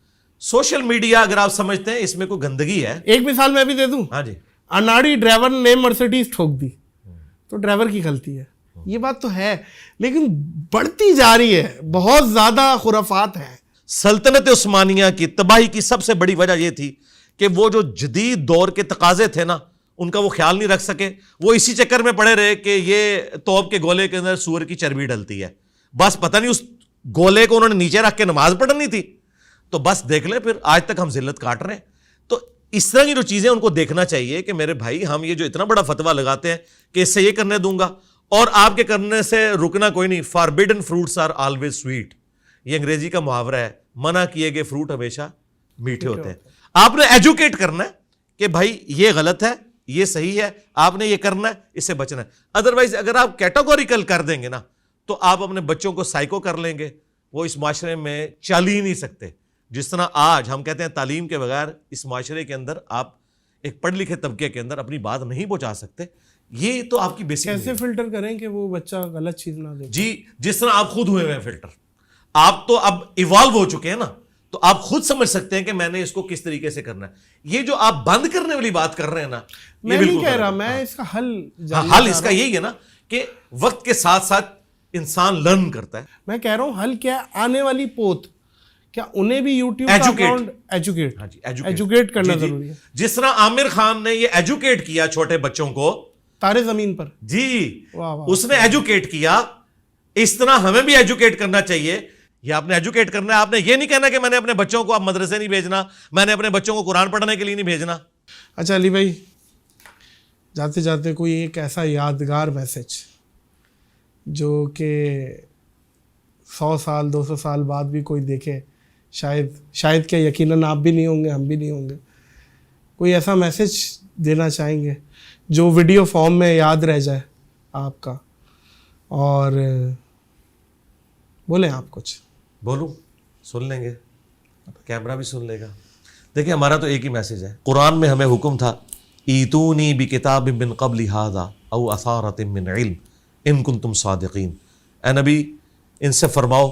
سوشل میڈیا اگر آپ سمجھتے ہیں اس میں کوئی گندگی ہے, ایک مثال میں بھی دے دوں. ہاں جی, اناڑی ڈرائیور نے مرسیڈیز ٹھوک دی تو ڈرائیور کی غلطی ہے, یہ بات تو ہے, لیکن بڑھتی جا رہی ہے, بہت زیادہ خرافات ہیں. سلطنت عثمانیہ کی تباہی کی سب سے بڑی وجہ یہ تھی کہ وہ جو جدید دور کے تقاضے تھے نا ان کا وہ خیال نہیں رکھ سکے. وہ اسی چکر میں پڑے رہے کہ یہ توپ کے گولے کے اندر سور کی چربی ڈلتی ہے, بس پتہ نہیں اس گولے کو انہوں نے نیچے رکھ کے نماز پڑھنی تھی, تو بس دیکھ لیں پھر آج تک ہم ذلت کاٹ رہے ہیں. تو اس طرح کی جو چیزیں ان کو دیکھنا چاہیے کہ میرے بھائی ہم یہ جو اتنا بڑا فتویٰ لگاتے ہیں کہ اس سے یہ کرنے دوں گا اور آپ کے کرنے سے رکنا کوئی نہیں. Forbidden fruits are always sweet, یہ انگریزی کا محاورہ ہے, منع کیے گئے فروٹ ہمیشہ میٹھے ہوتے ہیں. آپ نے ایجوکیٹ کرنا ہے کہ بھائی یہ غلط ہے یہ صحیح ہے, آپ نے یہ کرنا ہے اس سے بچنا ہے. ادروائز اگر آپ کیٹاگوریکل کر دیں گے نا تو آپ اپنے بچوں کو سائیکو کر لیں گے, وہ اس معاشرے میں چل ہی نہیں سکتے. جس طرح آج ہم کہتے ہیں تعلیم کے بغیر اس معاشرے کے اندر آپ ایک پڑھ لکھے طبقے کے اندر اپنی بات نہیں پہنچا سکتے. یہ تو آپ کی بیسک کیسے فلٹر کریں کہ وہ بچہ غلط چیز نہ دے. جی جس طرح آپ خود ہوئے ہیں فلٹر, آپ تو اب ایوالو ہو چکے ہیں نا, تو آپ خود سمجھ سکتے ہیں کہ میں نے اس کو کس طریقے سے کرنا ہے. یہ جو آپ بند کرنے والی بات کر رہے ہیں نا, میں نہیں کہہ رہا, میں اس کا حل اس کا یہی ہے نا کہ وقت کے ساتھ ساتھ انسان لرن کرتا ہے. میں کہہ رہا ہوں حل کیا ہے, آنے والی پوت کیا انہیں بھی یوٹیوب کا اکاؤنٹ ایجوکیٹ کرنا ضروری ہے؟ جس طرح عامر خان نے یہ ایجوکیٹ کیا چھوٹے بچوں کو تارے زمین پر، جی اس نے ایجوکیٹ کیا، اس طرح ہمیں بھی ایجوکیٹ کرنا چاہیے. یہ آپ نے ایجوکیٹ کرنا ہے. آپ نے یہ نہیں کہنا کہ میں نے اپنے بچوں کو اب مدرسے نہیں بھیجنا، میں نے اپنے بچوں کو قرآن پڑھنے کے لیے نہیں بھیجنا. اچھا علی بھائی، جاتے جاتے کوئی ایک ایسا یادگار میسج جو کہ 100 سال 200 سال بعد بھی کوئی دیکھے، شاید کہ یقیناً آپ بھی نہیں ہوں گے، ہم بھی نہیں ہوں گے، کوئی ایسا میسج دینا چاہیں گے جو ویڈیو فارم میں یاد رہ جائے آپ کا؟ اور بولیں آپ کچھ. بولوں؟ سن لیں گے، کیمرہ بھی سن لے گا. دیکھیں ہمارا تو ایک ہی میسج ہے. قرآن میں ہمیں حکم تھا ایتونی بکتاب من قبل ھذا او اثارۃ من علم ان کنتم صادقین. اے نبی ان سے فرماؤ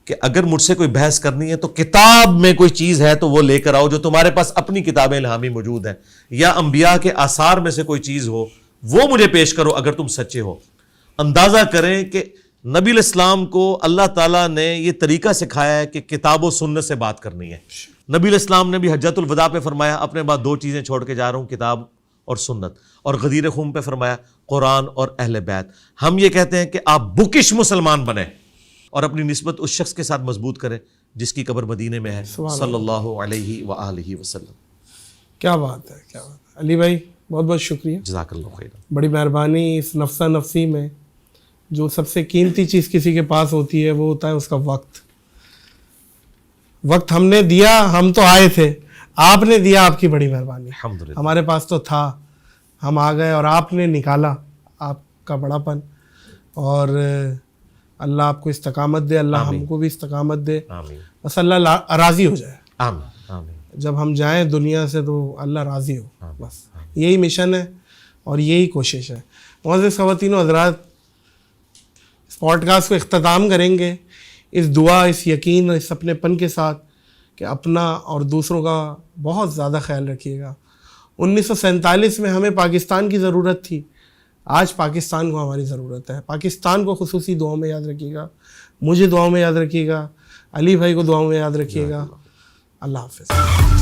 کہ اگر مجھ سے کوئی بحث کرنی ہے تو کتاب میں کوئی چیز ہے تو وہ لے کر آؤ، جو تمہارے پاس اپنی کتاب الہامی موجود ہے، یا انبیاء کے آثار میں سے کوئی چیز ہو وہ مجھے پیش کرو اگر تم سچے ہو. اندازہ کریں کہ نبی الاسلام کو اللہ تعالیٰ نے یہ طریقہ سکھایا ہے کہ کتاب و سنت سے بات کرنی ہے. نبی الاسلام نے بھی حجۃ الوداع پہ فرمایا اپنے بعد 2 چیزیں چھوڑ کے جا رہا ہوں، کتاب اور سنت. اور غدیر خم پہ فرمایا قرآن اور اہل بیت. ہم یہ کہتے ہیں کہ آپ بکش مسلمان بنیں اور اپنی نسبت اس شخص کے ساتھ مضبوط کریں جس کی قبر مدینے میں ہے، صلی اللہ علیہ وآلہ وسلم. کیا بات ہے، کیا بات ہے. علی بھائی بہت بہت شکریہ، جزاک اللہ خیر. بڑی مہربانی. اس نفسا نفسی میں جو سب سے قیمتی چیز کسی کے پاس ہوتی ہے وہ ہوتا ہے اس کا وقت. وقت ہم نے دیا، ہم تو آئے تھے، آپ نے دیا، آپ کی بڑی مہربانی. الحمدللہ. ہمارے پاس تو تھا، ہم آ گئے اور آپ نے نکالا، آپ کا بڑا پن. اور اللہ آپ کو استقامت دے، اللہ ہم کو بھی استقامت دے. آمین بس اللہ راضی ہو جائے. آمین آمین. جب ہم جائیں دنیا سے تو اللہ راضی ہو، بس یہی مشن ہے اور یہی کوشش ہے. معزز خواتین و حضرات، اس پوڈ کاسٹ کو اختتام کریں گے اس دعا، اس یقین، اس اپنے پن کے ساتھ کہ اپنا اور دوسروں کا بہت زیادہ خیال رکھیے گا. 1947 میں ہمیں پاکستان کی ضرورت تھی، آج پاکستان کو ہماری ضرورت ہے. پاکستان کو خصوصی دعاؤں میں یاد رکھیے گا، مجھے دعاؤں میں یاد رکھیے گا، علی بھائی کو دعاؤں میں یاد رکھیے گا. اللہ حافظ.